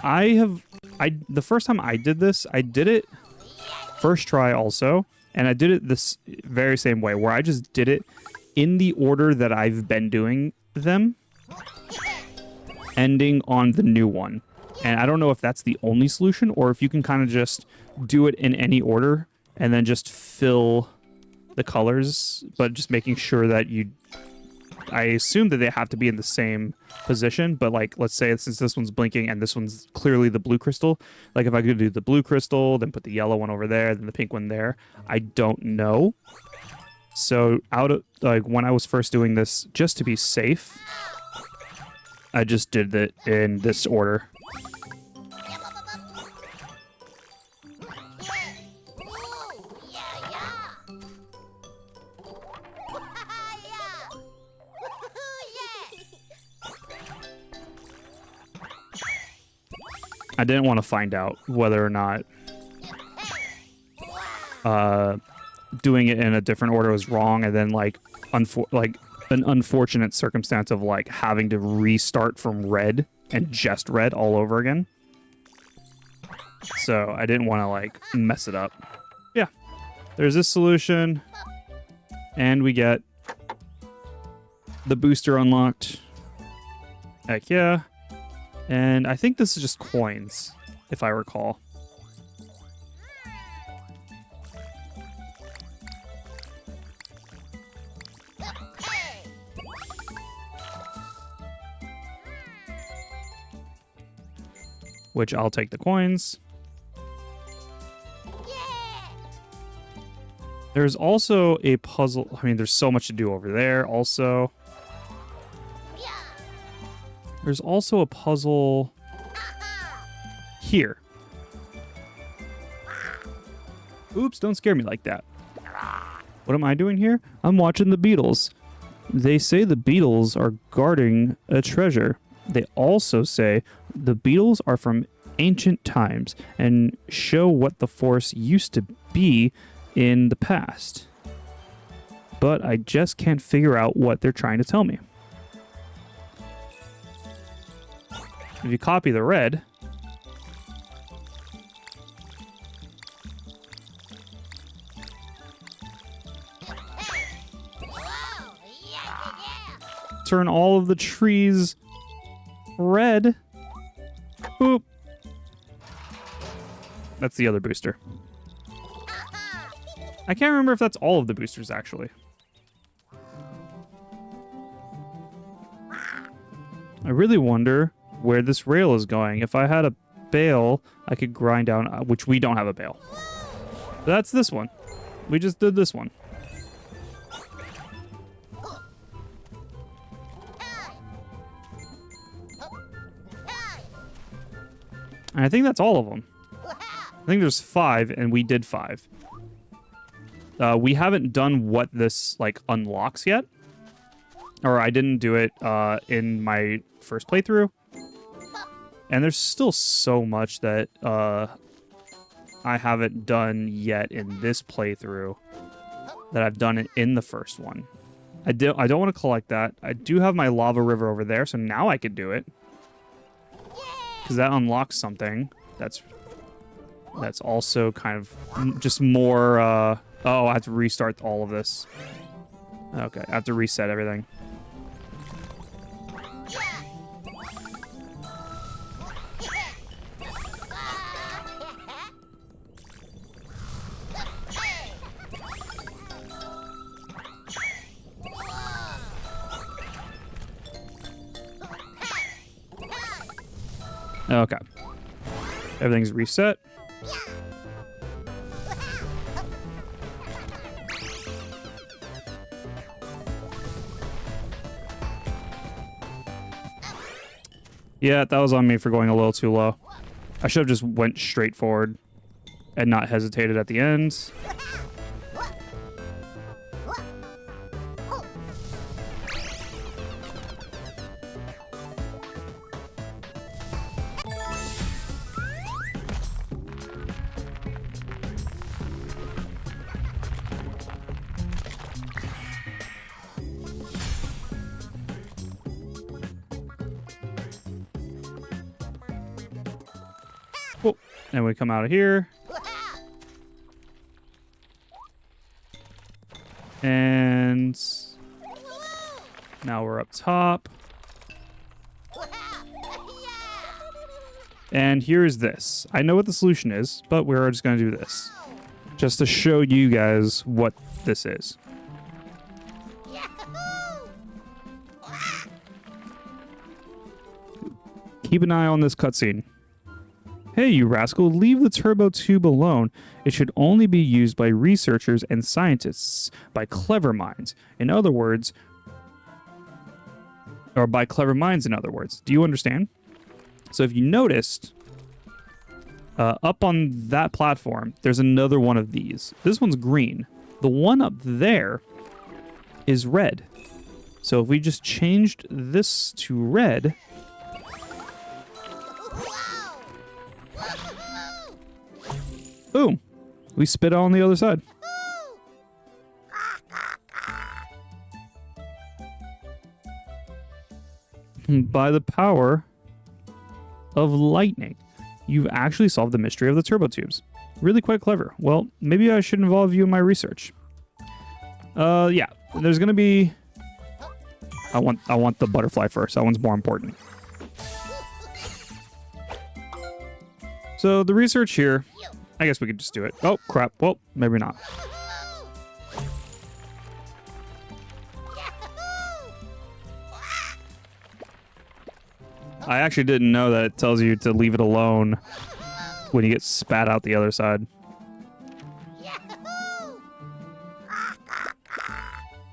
The first time I did this, I did it first try also, and I did it this very same way, where I just did it in the order that I've been doing them, ending on the new one. And I don't know if that's the only solution, or if you can kind of just do it in any order, and then just fill the colors, but just making sure that I assume that they have to be in the same position, but like, let's say since this one's blinking and this one's clearly the blue crystal, like if I could do the blue crystal, then put the yellow one over there, then the pink one there, I don't know. So when I was first doing this, just to be safe, I just did it in this order. I didn't want to find out whether or not doing it in a different order was wrong, and then like an unfortunate circumstance of like having to restart from red and just red all over again. So I didn't want to like mess it up. Yeah, there's this solution, and we get the booster unlocked. Heck yeah. And I think this is just coins, if I recall. Which I'll take the coins. There's also a puzzle. I mean, there's so much to do over there also. There's also a puzzle here. Oops, don't scare me like that. What am I doing here? I'm watching the beetles. They say the beetles are guarding a treasure. They also say the beetles are from ancient times and show what the forest used to be in the past. But I just can't figure out what they're trying to tell me. If you copy the red, turn all of the trees red. Boop. That's the other booster. I can't remember if that's all of the boosters, actually. I really wonder where this rail is going. If I had a bale, I could grind down, which we don't have a bale. That's this one. We just did this one. And I think that's all of them. I think there's 5, and we did 5. We haven't done what this, like, unlocks yet. Or I didn't do it in my first playthrough. And there's still so much that I haven't done yet in this playthrough that I've done it in the first one. I don't want to collect that. I do have my lava river over there, so now I could do it. Because that unlocks something that's also kind of just more... oh, I have to restart all of this. Okay, I have to reset everything. Okay. Everything's reset. Yeah, that was on me for going a little too low. I should have just went straight forward and not hesitated at the ends. Cool. And we come out of here. And now we're up top. And here's this. I know what the solution is, but we're just going to do this. Just to show you guys what this is. Keep an eye on this cutscene. Hey, you rascal, leave the turbo tube alone. It should only be used by researchers and scientists, by clever minds. In other words, or by clever minds, in other words. Do you understand? So if you noticed, up on that platform, there's another one of these. This one's green. The one up there is red. So if we just changed this to red... Boom. We spit on the other side. By the power of lightning, you've actually solved the mystery of the turbo tubes. Really quite clever. Well, maybe I should involve you in my research. Yeah. There's gonna be... I want the butterfly first. That one's more important. So the research here... I guess we could just do it. Oh, crap. Well, maybe not. I actually didn't know that it tells you to leave it alone when you get spat out the other side.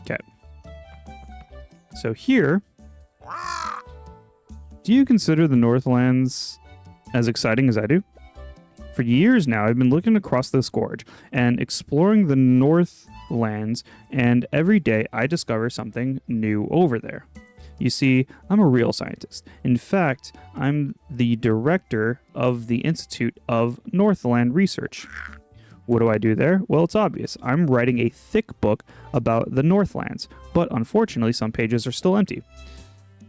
Okay. So here, do you consider the Northlands as exciting as I do? For years now, I've been looking across this gorge and exploring the Northlands, and every day I discover something new over there. You see, I'm a real scientist. In fact, I'm the director of the Institute of Northland Research. What do I do there? Well, it's obvious. I'm writing a thick book about the Northlands, but unfortunately some pages are still empty.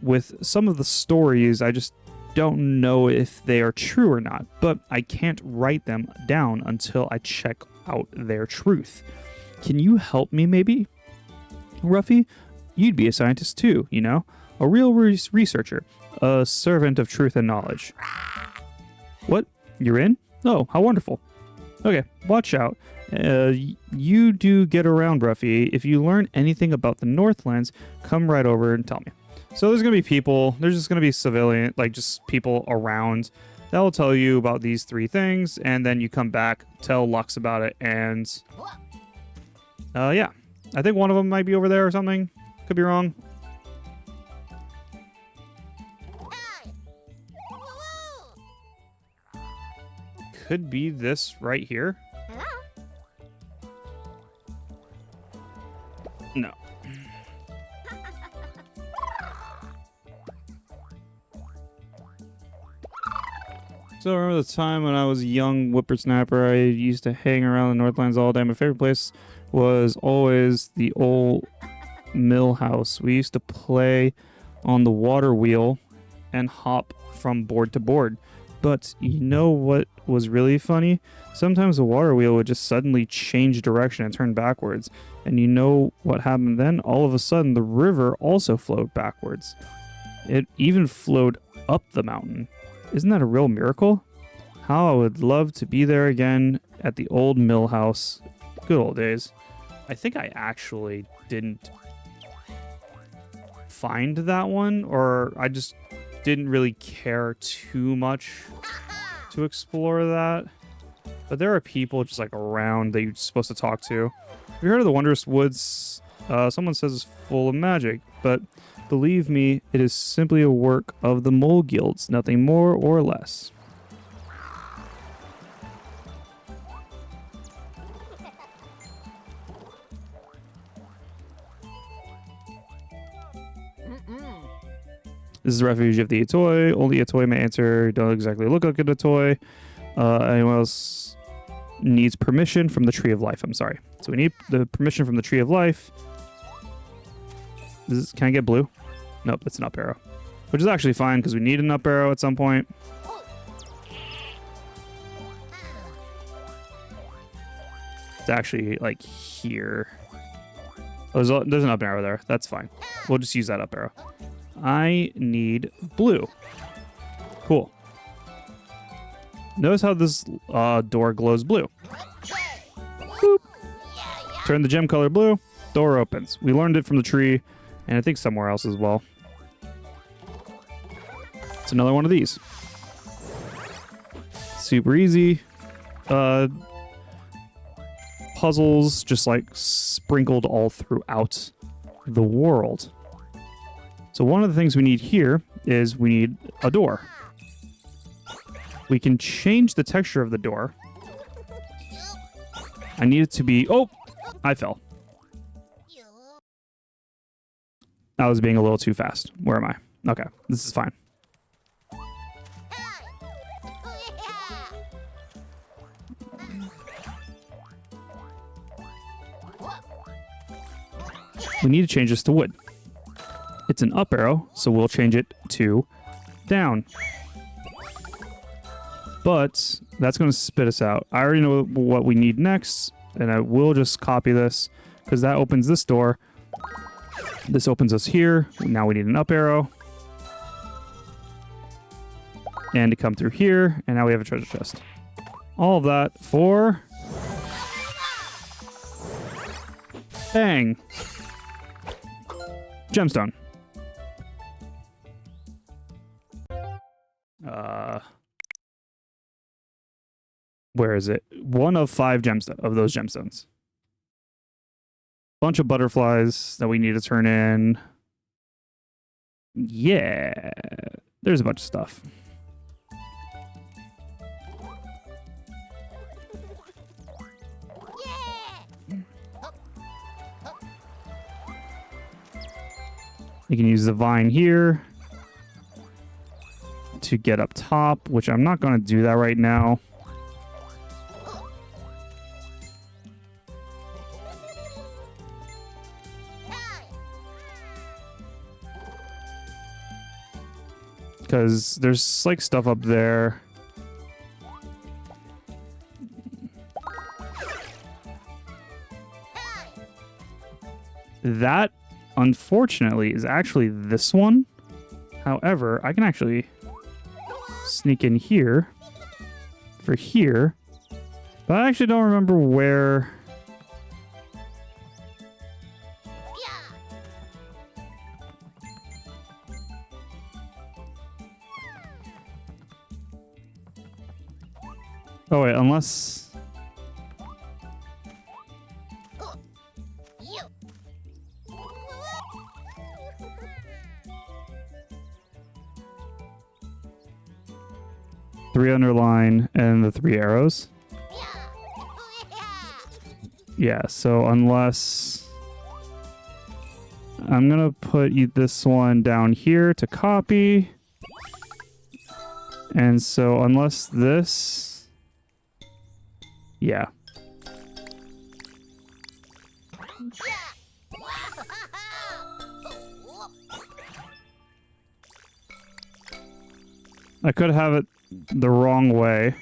With some of the stories, I just don't know if they are true or not, but I can't write them down until I check out their truth. Can you help me, maybe? Ruffy, you'd be a scientist too, you know? A real researcher, a servant of truth and knowledge. What? You're in? Oh, how wonderful. Okay, watch out. You do get around, Ruffy. If you learn anything about the Northlands, come right over and tell me. So there's going to be people. There's just going to be civilian, like just people around that will tell you about these 3 things. And then you come back, tell Lux about it. And yeah, I think one of them might be over there or something. Could be wrong. Could be this right here. No. So I remember the time when I was a young whippersnapper, I used to hang around the Northlands all day. My favorite place was always the old mill house. We used to play on the water wheel and hop from board to board. But you know what was really funny? Sometimes the water wheel would just suddenly change direction and turn backwards. And you know what happened then? All of a sudden, the river also flowed backwards. It even flowed up the mountain. Isn't that a real miracle? How I would love to be there again at the old mill house. Good old days. I think I actually didn't find that one, or I just didn't really care too much to explore that. But there are people just like around that you're supposed to talk to. Have you heard of the Wondrous Woods? Someone says it's full of magic, but believe me, it is simply a work of the mole guilds, nothing more or less. This is a refuge of the toy. Only a toy may enter. Don't exactly look like a toy. Anyone else needs permission from the Tree of Life. I'm sorry. So we need the permission from the Tree of Life. Can I get blue? Nope, it's an up arrow. Which is actually fine because we need an up arrow at some point. It's actually like here. Oh, there's an up arrow there. That's fine. We'll just use that up arrow. I need blue. Cool. Notice how this door glows blue. Boop. Turn the gem color blue. Door opens. We learned it from the tree, and I think somewhere else as well. It's another one of these. Super easy. Puzzles just like sprinkled all throughout the world. So one of the things we need here is we need a door. We can change the texture of the door. I need it to be... Oh! I fell. I was being a little too fast. Where am I? Okay, this is fine. We need to change this to wood. It's an up arrow, so we'll change it to down. But that's going to spit us out. I already know what we need next, and I will just copy this because that opens this door. This opens us here. Now we need an up arrow. And to come through here, and now we have a treasure chest. All of that for... Bang! Gemstone. Where is it? One of 5 of those gemstones. Bunch of butterflies that we need to turn in. Yeah. There's a bunch of stuff. You can use the vine here to get up top, which I'm not going to do that right now. Because there's like stuff up there. That, unfortunately, is actually this one. However, I can actually sneak in here for here. But I actually don't remember where... Oh wait, unless... Three underline and the 3 arrows. Yeah, so unless... I'm gonna put this one down here to copy. And so unless this... Yeah. I could have it the wrong way.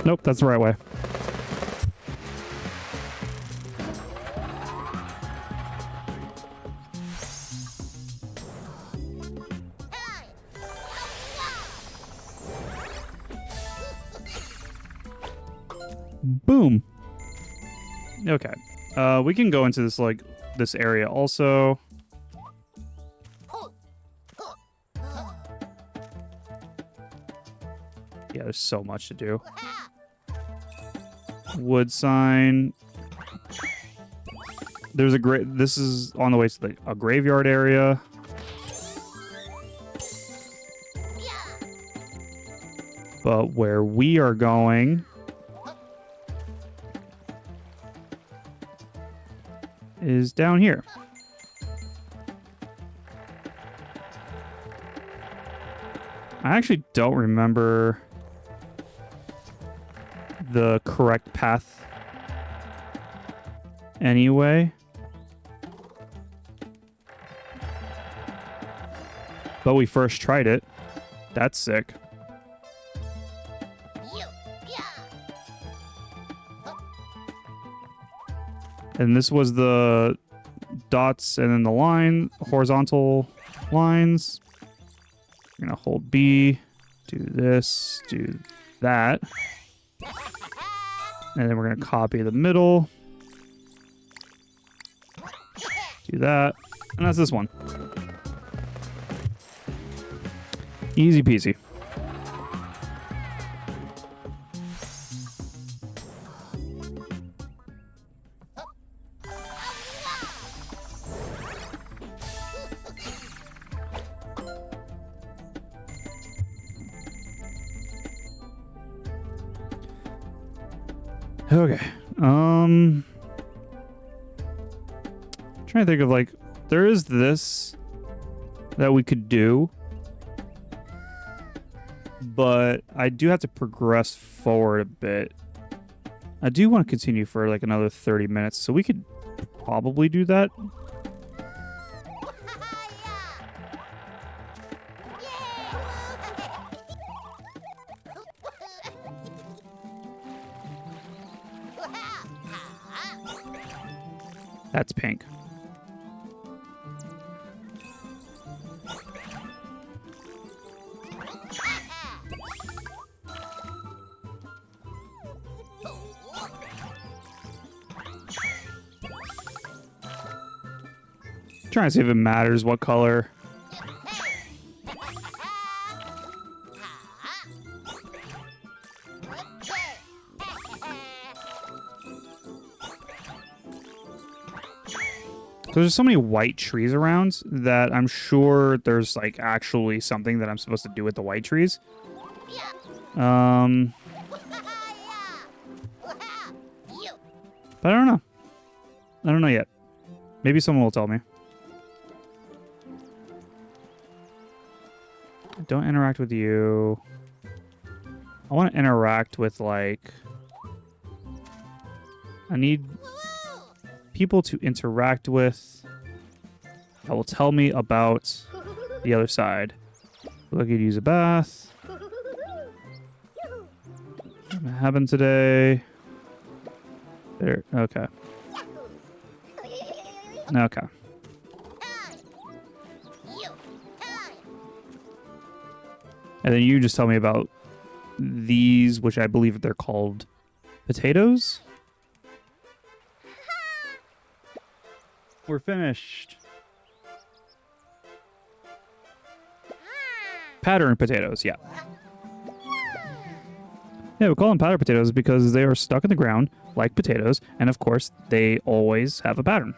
Nope, that's the right way. Boom. Okay. We can go into this, like, this area also. Yeah, there's so much to do. Wood sign. There's a this is on the way to a graveyard area. But where we are going is down here. I actually don't remember the correct path anyway. But we first tried it. That's sick. And this was the dots and then the horizontal lines. We're gonna hold B, do this, do that. And then we're gonna copy the middle. Do that. And that's this one. Easy peasy. Okay. Trying to think of, like, there is this that we could do, but I do have to progress forward a bit. I do want to continue for like another 30 minutes, so we could probably do that. That's pink. Trying to see if it matters what color. There's so many white trees around that I'm sure there's like actually something that I'm supposed to do with the white trees. But I don't know. I don't know yet. Maybe someone will tell me. Don't interact with you. I want to interact with, like... I need people to interact with that will tell me about the other side. Look, I could use a bath. What happened today? There. Okay. Okay. And then you just tell me about these, which I believe they're called potatoes. We're finished. Pattern potatoes, yeah. Yeah, we call them pattern potatoes because they are stuck in the ground like potatoes, and of course, they always have a pattern.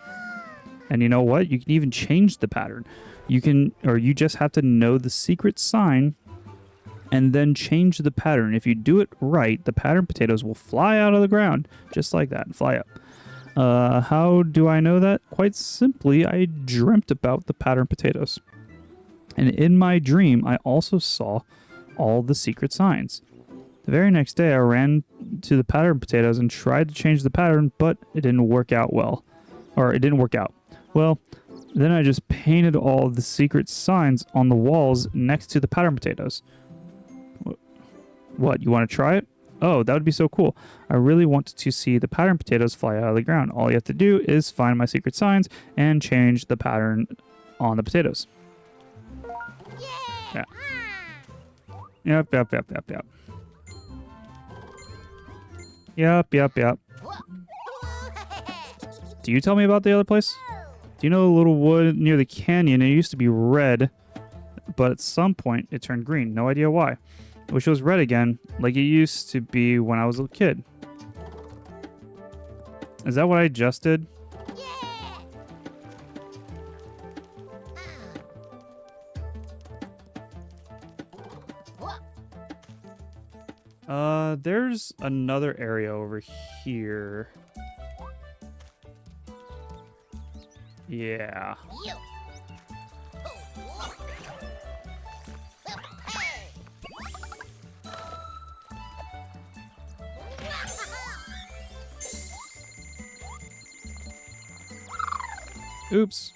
And you know what? You can even change the pattern. You just have to know the secret sign and then change the pattern. If you do it right, the pattern potatoes will fly out of the ground just like that and fly up. How do I know that? Quite simply, I dreamt about the pattern potatoes. And in my dream, I also saw all the secret signs. The very next day, I ran to the pattern potatoes and tried to change the pattern, but it didn't work out well. Or it didn't work out. Well, then I just painted all the secret signs on the walls next to the pattern potatoes. What, you want to try it? Oh, that would be so cool. I really want to see the pattern potatoes fly out of the ground. All you have to do is find my secret signs and change the pattern on the potatoes. Yeah. Yep. Yep. Do you tell me about the other place? Do you know the little wood near the canyon? It used to be red, but at some point it turned green. No idea why. I wish it was red again, like it used to be when I was a kid. Is that what I just did? There's another area over here. Yeah. Oops.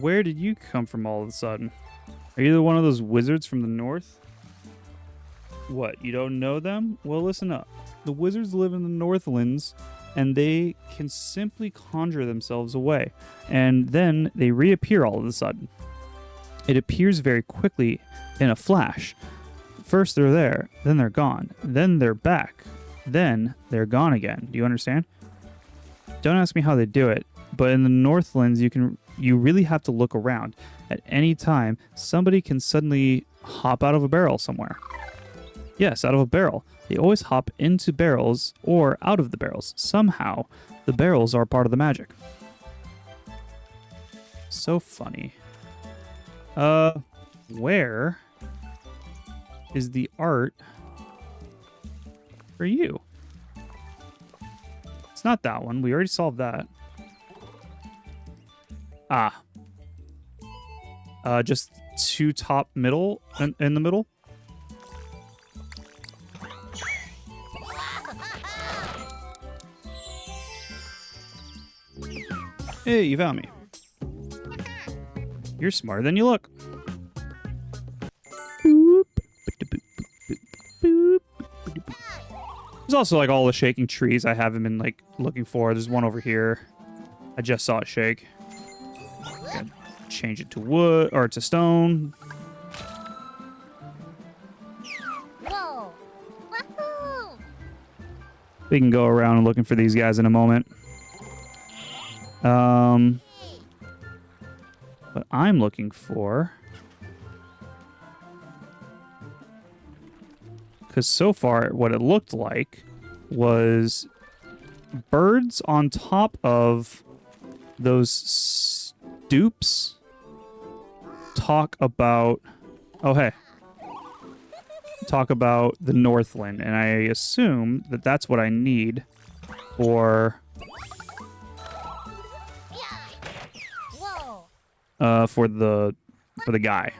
Where did you come from all of a sudden? Are you one of those wizards from the north? What, you don't know them? Well, listen up. The wizards live in the Northlands, and they can simply conjure themselves away, and then they reappear all of a sudden. It appears very quickly in a flash. First they're there, then they're gone, then they're back, then they're gone again. Do you understand? Don't ask me how they do it, but in the Northlands you really have to look around. At any time, somebody can suddenly hop out of a barrel somewhere. Yes, out of a barrel. They always hop into barrels or out of the barrels. Somehow, the barrels are part of the magic. So funny. Where is the art for you? It's not that one. We already solved that. Just two top middle in the middle. Hey, you found me. You're smarter than you look. There's also like all the shaking trees I haven't been like looking for. There's one over here. I just saw it shake. Change it to wood or to stone. Whoa. Wahoo! We can go around looking for these guys in a moment. What I'm looking for, because so far what it looked like was birds on top of those stoops talk about, talk about the Northland, and I assume that that's what I need for for the guy.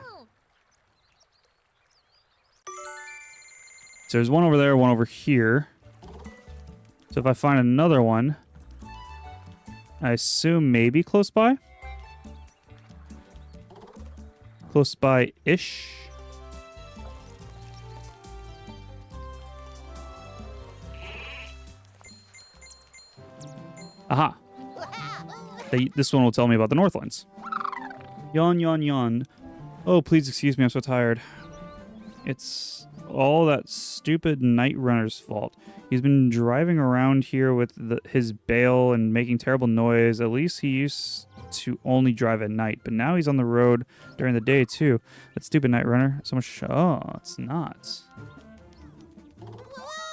So there's one over there, one over here. So if I find another one, I assume maybe close by? Close by-ish? Aha. This one will tell me about the Northlands. Yawn, yawn, yawn. Oh, please excuse me, I'm so tired. It's all that stupid Night Runner's fault. He's been driving around here with his bale and making terrible noise. At least he used to only drive at night, but now he's on the road during the day too. That stupid Night Runner. So much. Oh, it's not.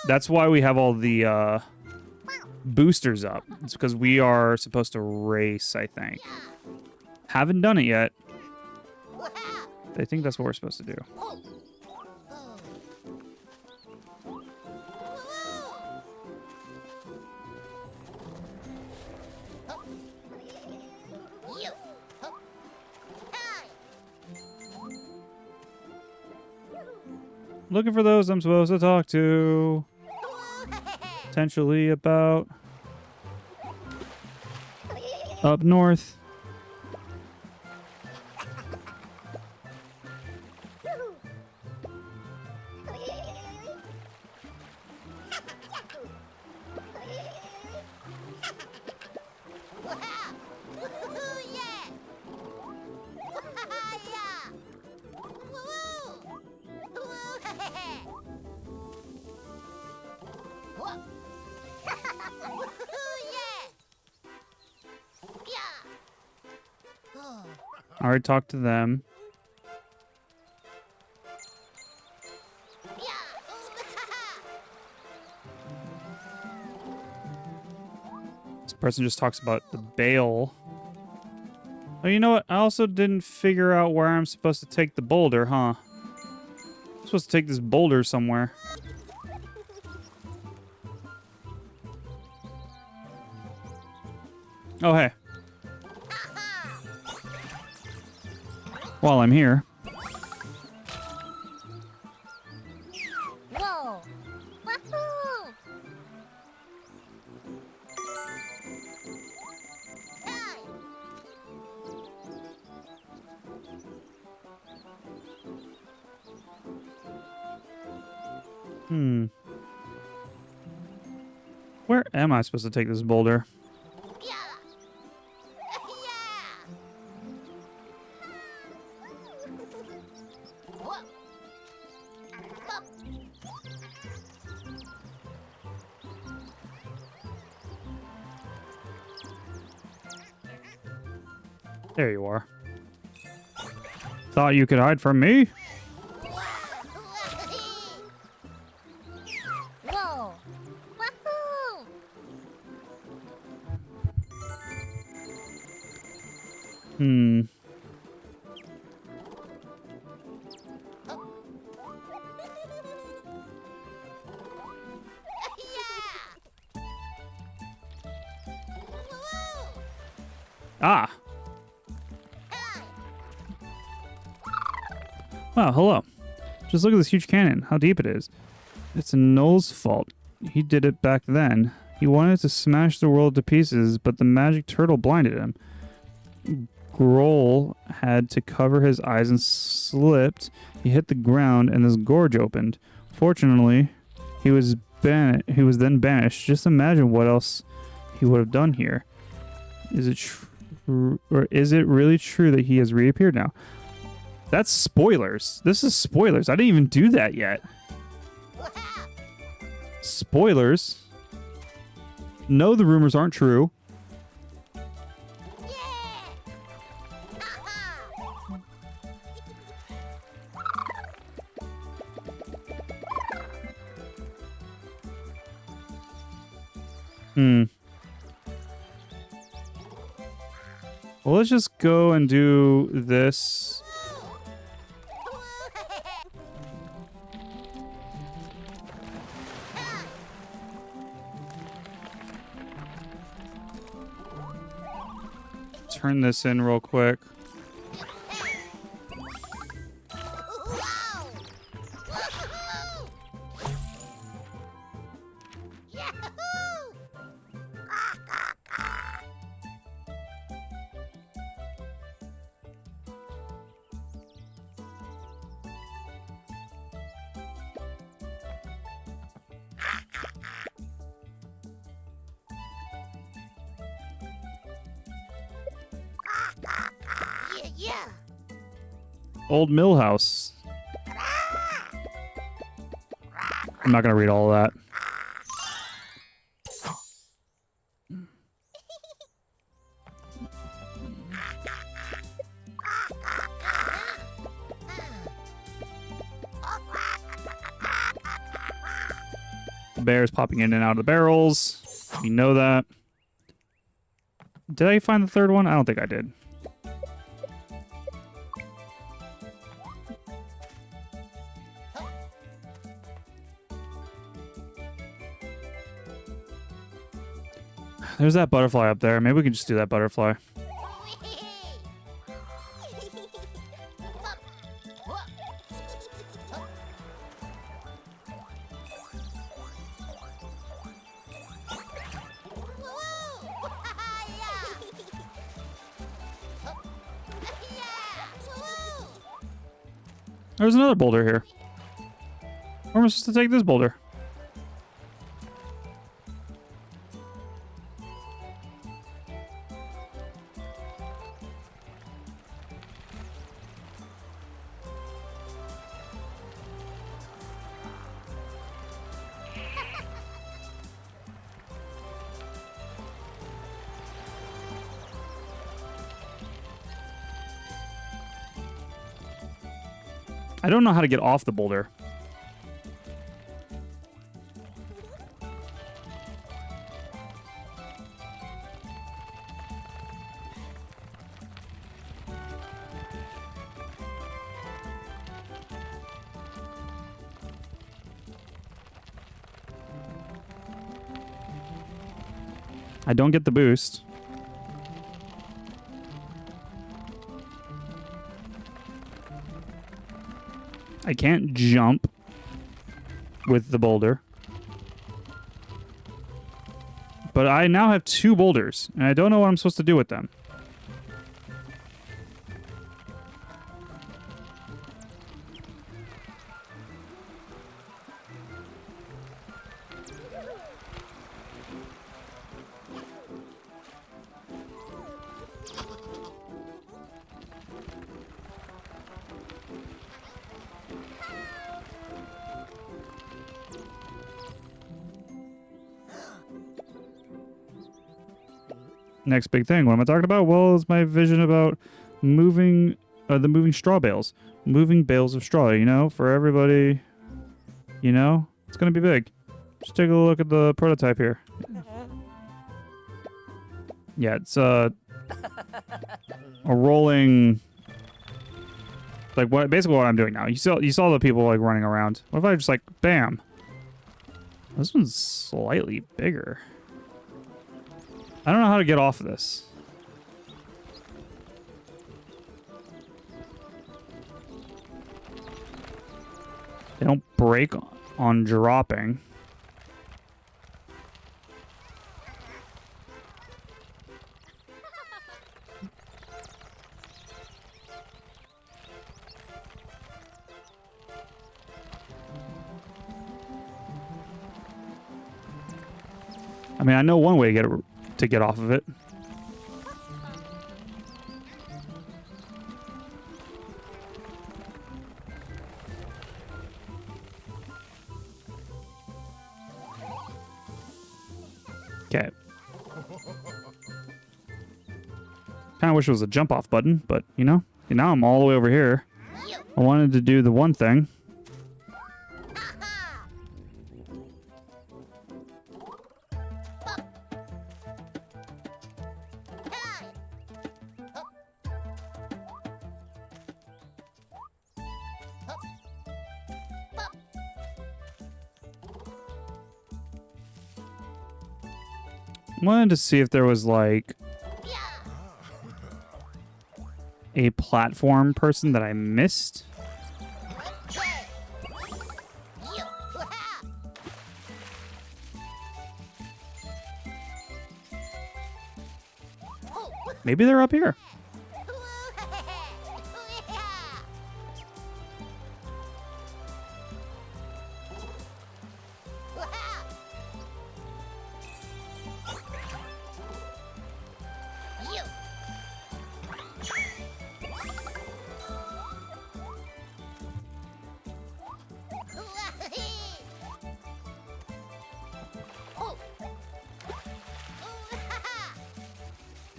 That's why we have all the boosters up. It's because we are supposed to race, I think. Haven't done it yet. I think that's what we're supposed to do. Looking for those I'm supposed to talk to. Potentially about up north. I already talked to them. This person just talks about the bale. Oh, you know what? I also didn't figure out where I'm supposed to take the boulder, huh? I'm supposed to take this boulder somewhere. Oh, hey. While I'm here. Whoa! Wahoo! Hi! Where am I supposed to take this boulder? Yeah! Whoa. There you are. Thought you could hide from me? Whoa! Wahoo! Ah. Wow, hello. Just look at this huge cannon, how deep it is. It's Noel's fault. He did it back then. He wanted to smash the world to pieces, but the magic turtle blinded him. Grohl had to cover his eyes and slipped. He hit the ground and his gorge opened. Fortunately, he was then banished. Just imagine what else he would have done here. Is it or is it really true that he has reappeared now? That's spoilers. This is spoilers. I didn't even do that yet. Spoilers. No, the rumors aren't true. Well, let's just go and do this. Turn this in real quick. Old mill house. I'm not going to read all of that. The bear's popping in and out of the barrels. You know that. Did I find the third one? I don't think I did. There's that butterfly up there. Maybe we can just do that butterfly. There's another boulder here. Where am I supposed to take this boulder? I don't know how to get off the boulder. I don't get the boost. I can't jump with the boulder. But I now have 2 boulders, and I don't know what I'm supposed to do with them. Next big thing. What am I talking about? Well, it's my vision about moving the moving straw bales. Moving bales of straw, you know, for everybody. You know, it's going to be big. Just take a look at the prototype here. Yeah, it's a rolling, like basically what I'm doing now. You saw the people like running around. What if I just like bam? This one's slightly bigger. I don't know how to get off of this. They don't break on dropping. I mean, I know one way to get off of it. Okay. Kind of wish it was a jump off button, but you know, now I'm all the way over here. I wanted to do the one thing. Wanted to see if there was like a platform person that I missed. Maybe they're up here.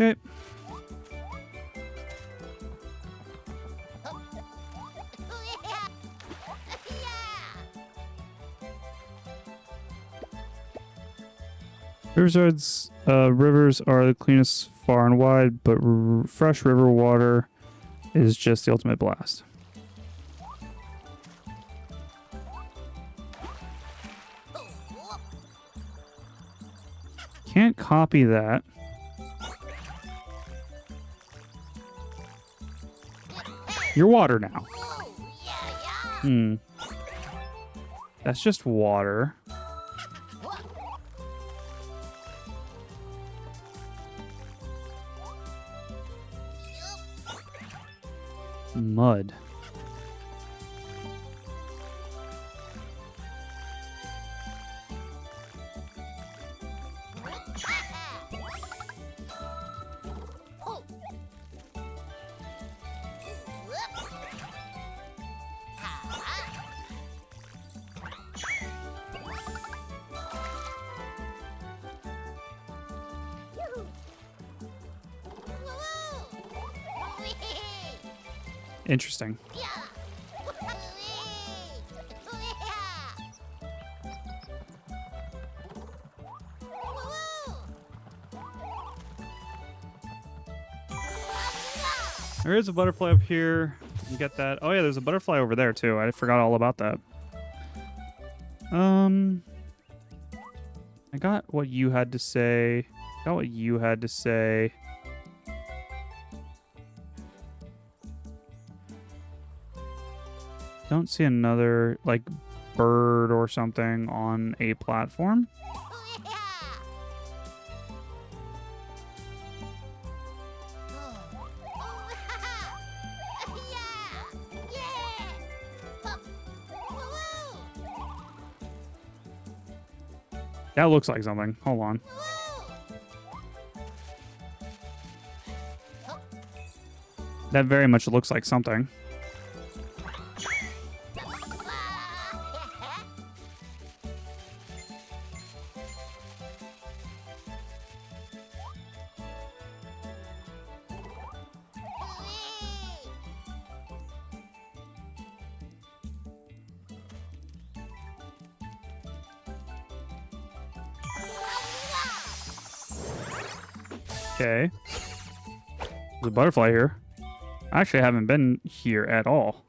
Okay. Riverside's rivers are the cleanest far and wide, but fresh river water is just the ultimate blast. Can't copy that. You're water now. Hmm. That's just water. Mud. Interesting. There is a butterfly up here. You can get that. Oh yeah, there's a butterfly over there too. I forgot all about that. I got what you had to say. Got what you had to say. Don't see another like bird or something on a platform. That looks like something. Hold on. That very much looks like something. Okay. There's a butterfly here. I actually haven't been here at all.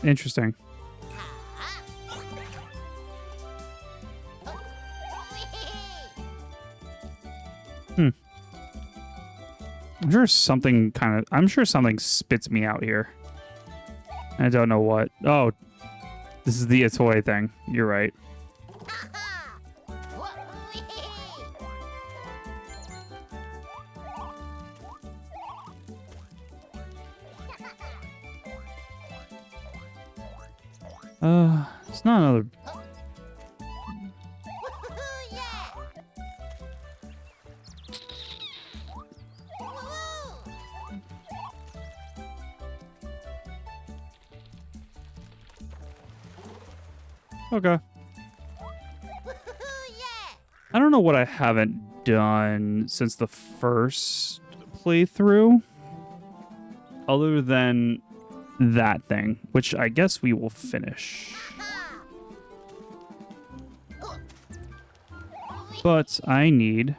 Interesting. I'm sure something spits me out here. I don't know what. Oh, this is the Atoy thing. You're right. It's not another. Okay. I don't know what I haven't done since the first playthrough, other than that thing, which I guess we will finish. But I need...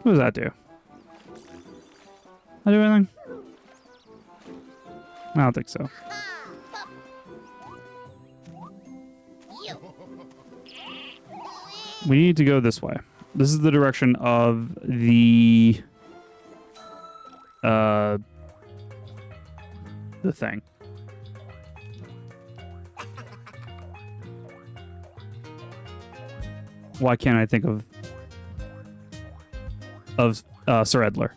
What does that do? I do anything? I don't think so. We need to go this way. This is the direction of the thing. Why can't I think of Sir Edler?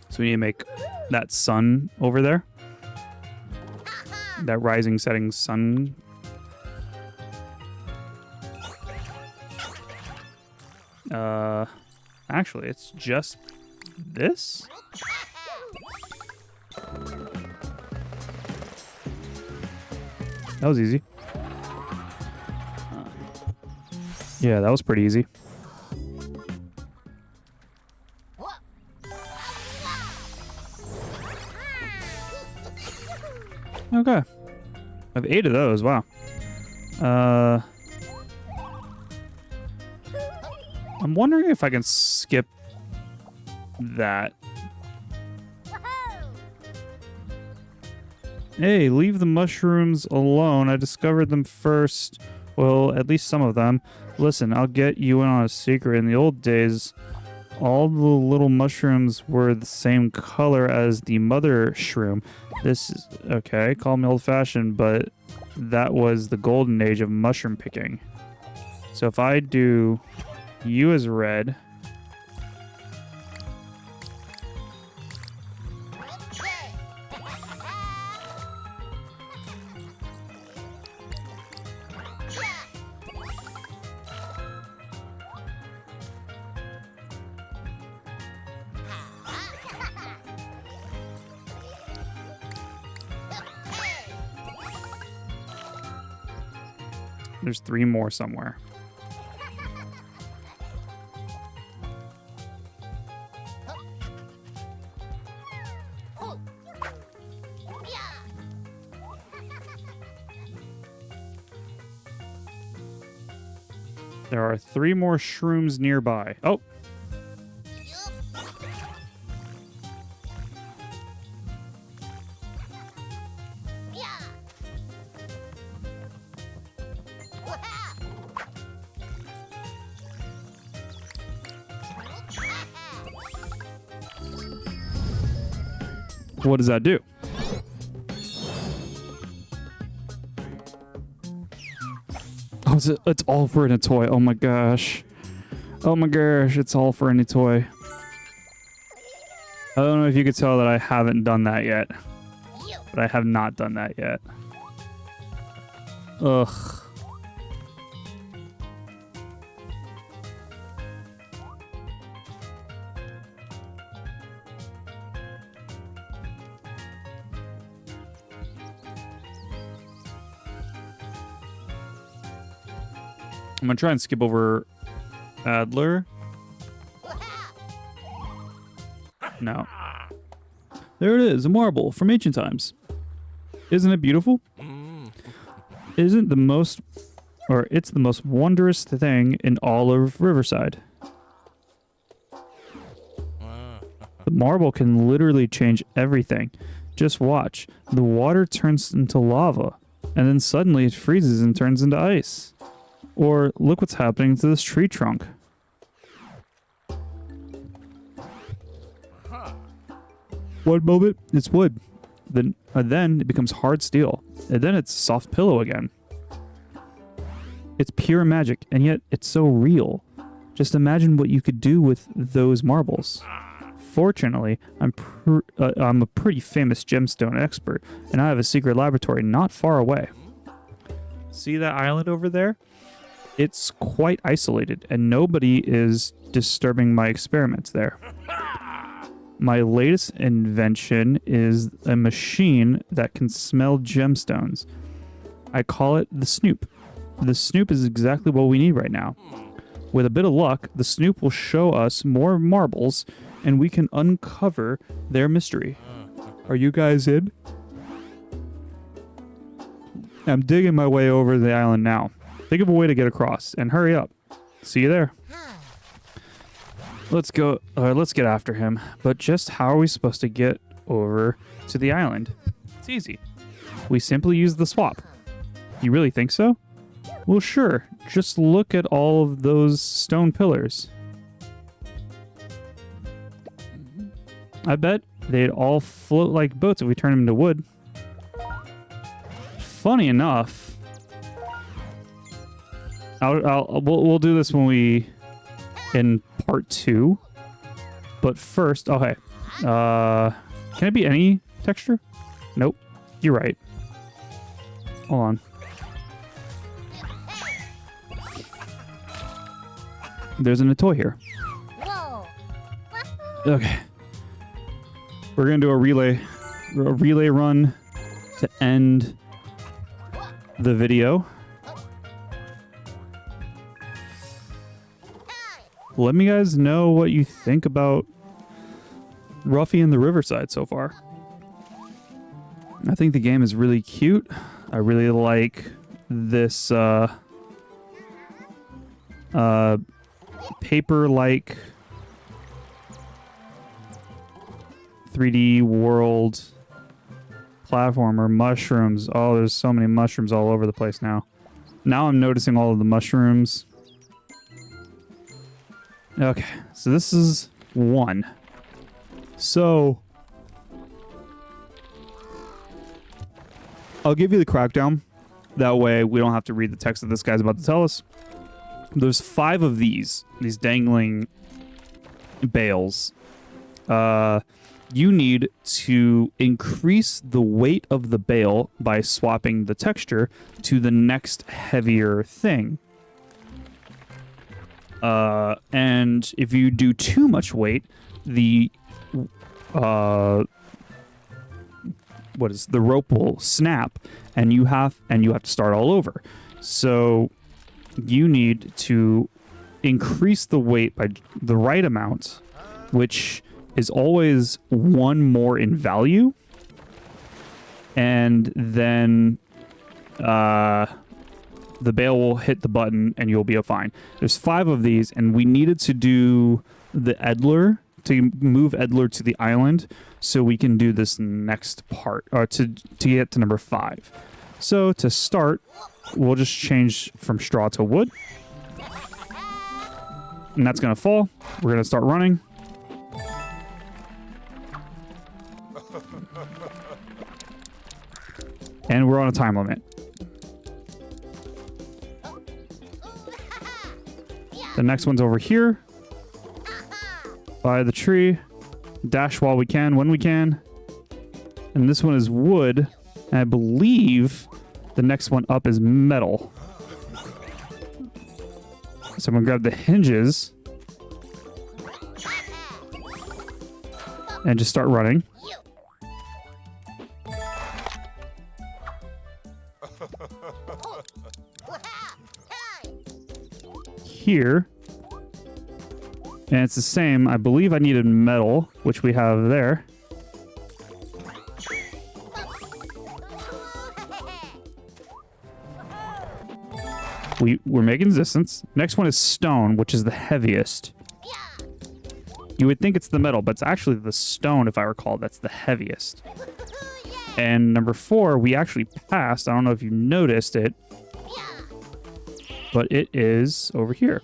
So we need to make that sun over there. That rising, setting sun. Actually, it's just this. That was easy. Yeah, that was pretty easy. Okay. I have 8 of those. Wow. I'm wondering if I can skip that. Hey, leave the mushrooms alone. I discovered them first. Well, at least some of them. Listen, I'll get you in on a secret. In the old days, all the little mushrooms were the same color as the mother shroom. This is, okay, call me old-fashioned, but that was the golden age of mushroom picking. So if I do you as red... There's 3 more somewhere. There are 3 more shrooms nearby. Oh! What does that do? Oh, it's all for a toy. Oh my gosh. Oh my gosh, it's all for any toy. I don't know if you could tell that I haven't done that yet. But I have not done that yet. Ugh. I'm gonna try and skip over Adler. No. There it is, a marble from ancient times. Isn't it beautiful? Isn't the most, or it's the most wondrous thing in all of Riverside. The marble can literally change everything. Just watch. The water turns into lava, and then suddenly it freezes and turns into ice. Or look what's happening to this tree trunk. One moment, it's wood. Then it becomes hard steel. And then it's soft pillow again. It's pure magic, and yet it's so real. Just imagine what you could do with those marbles. Fortunately, I'm a pretty famous gemstone expert, and I have a secret laboratory not far away. See that island over there? It's quite isolated, and nobody is disturbing my experiments there. My latest invention is a machine that can smell gemstones. I call it the Snoop. The Snoop is exactly what we need right now. With a bit of luck, the Snoop will show us more marbles, and we can uncover their mystery. Are you guys in? I'm digging my way over the island now. Think of a way to get across, and hurry up. See you there. Let's go. Let's get after him. But just how are we supposed to get over to the island? It's easy. We simply use the swap. You really think so? Well, sure. Just look at all of those stone pillars. I bet they'd all float like boats if we turn them into wood. Funny enough, we'll do this when we in part 2. But first, okay. Can it be any texture? Nope. You're right. Hold on. There's a toy here. Whoa. Okay. We're gonna do a relay run to end the video. Let me guys know what you think about Ruffy and the Riverside so far. I think the game is really cute. I really like this paper-like 3D world platformer. Mushrooms. Oh, there's so many mushrooms all over the place now. Now I'm noticing all of the mushrooms. Okay, so this is 1. So I'll give you the crackdown. That way we don't have to read the text that this guy's about to tell us. There's 5 of these dangling bales. You need to increase the weight of the bale by swapping the texture to the next heavier thing. And if you do too much weight, the rope will snap, and you have to start all over. So you need to increase the weight by the right amount, which is always 1 more in value, and then the bale will hit the button and you'll be fine. There's 5 of these, and we needed to do the Edler to move Edler to the island so we can do this next part, or to get to number 5. So to start, we'll just change from straw to wood, and that's gonna fall. We're gonna start running. And we're on a time limit. The next one's over here by the tree. Dash while we can, when we can. And this one is wood. And I believe the next one up is metal. So I'm gonna grab the hinges and just start running. Here, and it's the same. I believe I needed metal, which we have there. We're making distance. Next one is stone, which is the heaviest. You would think it's the metal, but it's actually the stone, if I recall. That's the heaviest. And number 4, we actually passed. I don't know if you noticed it, but it is over here.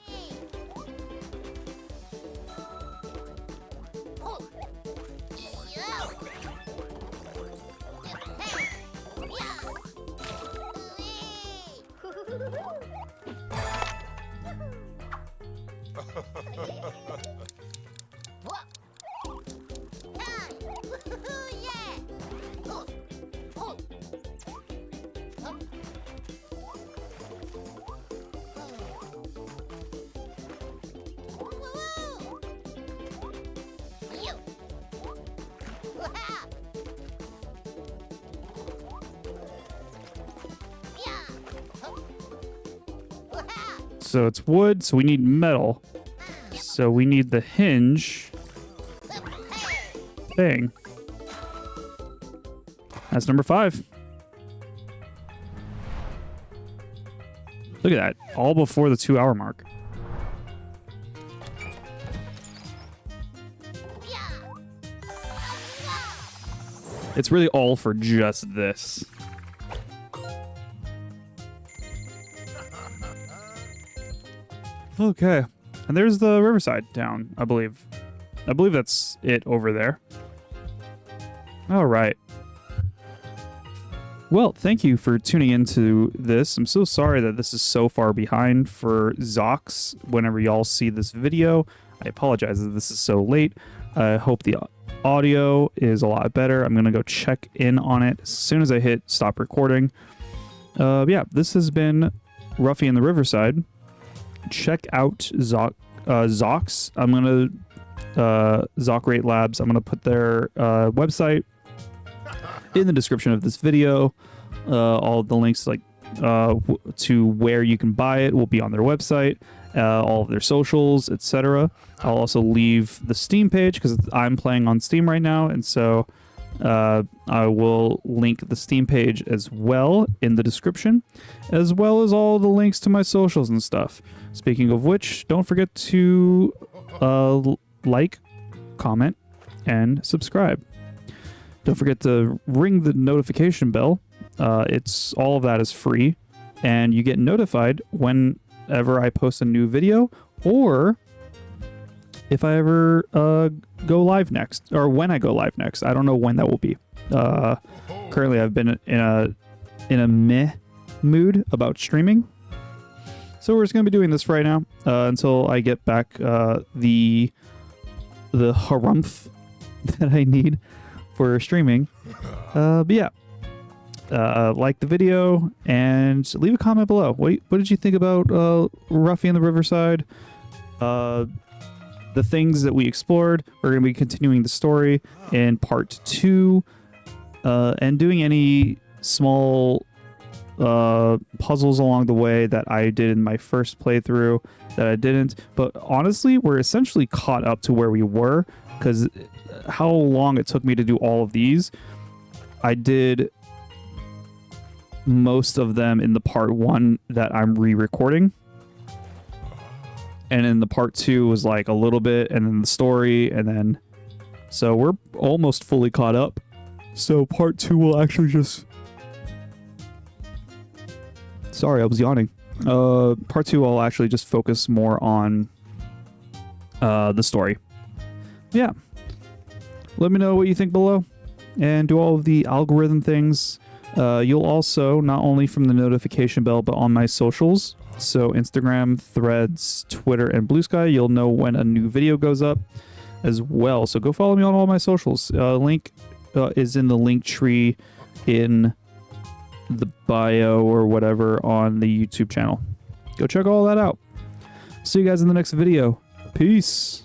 So it's wood, so we need metal. So we need the hinge thing. That's number 5. Look at that. All before the 2-hour mark. It's really all for just this. Okay. And there's the Riverside town, I believe. I believe that's it over there. All right. Well, thank you for tuning into this. I'm so sorry that this is so far behind for Zocs whenever y'all see this video. I apologize that this is so late. I hope the audio is a lot better. I'm going to go check in on it as soon as I hit stop recording. Yeah, this has been Ruffy in the Riverside. Check out Zocs. I'm going to Zockrates Labs. I'm going to put their website in the description of this video. All the links to where you can buy it will be on their website, all of their socials, etc. I'll also leave the Steam page because I'm playing on Steam right now, and so I will link the Steam page as well in the description, as well as all the links to my socials and stuff. Speaking of which, don't forget to like, comment, and subscribe. Don't forget to ring the notification bell. It's all of that is free, and you get notified whenever I post a new video, or if I ever go live next, or when I go live next. I don't know when that will be. Currently, I've been in a meh mood about streaming, so we're just gonna be doing this right now until I get back the harumph that I need for streaming. But yeah, like the video and leave a comment below. What did you think about Ruffy in the Riverside? The things that we explored. We're going to be continuing the story in part 2 and doing any small puzzles along the way that I did in my first playthrough that I didn't. But honestly, we're essentially caught up to where we were, because how long it took me to do all of these, I did most of them in the part 1 that I'm re-recording, and in the part 2 was like a little bit, and then the story, and then so we're almost fully caught up. So part 2 will actually just sorry, I was yawning. Part 2 will actually just focus more on the story. Yeah. Let me know what you think below, and do all of the algorithm things. You'll also, not only from the notification bell, but on my socials, so Instagram, Threads, Twitter, and Blue Sky, you'll know when a new video goes up as well. So go follow me on all my socials. Link is in the link tree in the bio or whatever on the YouTube channel. Go check all that out. See you guys in the next video. Peace.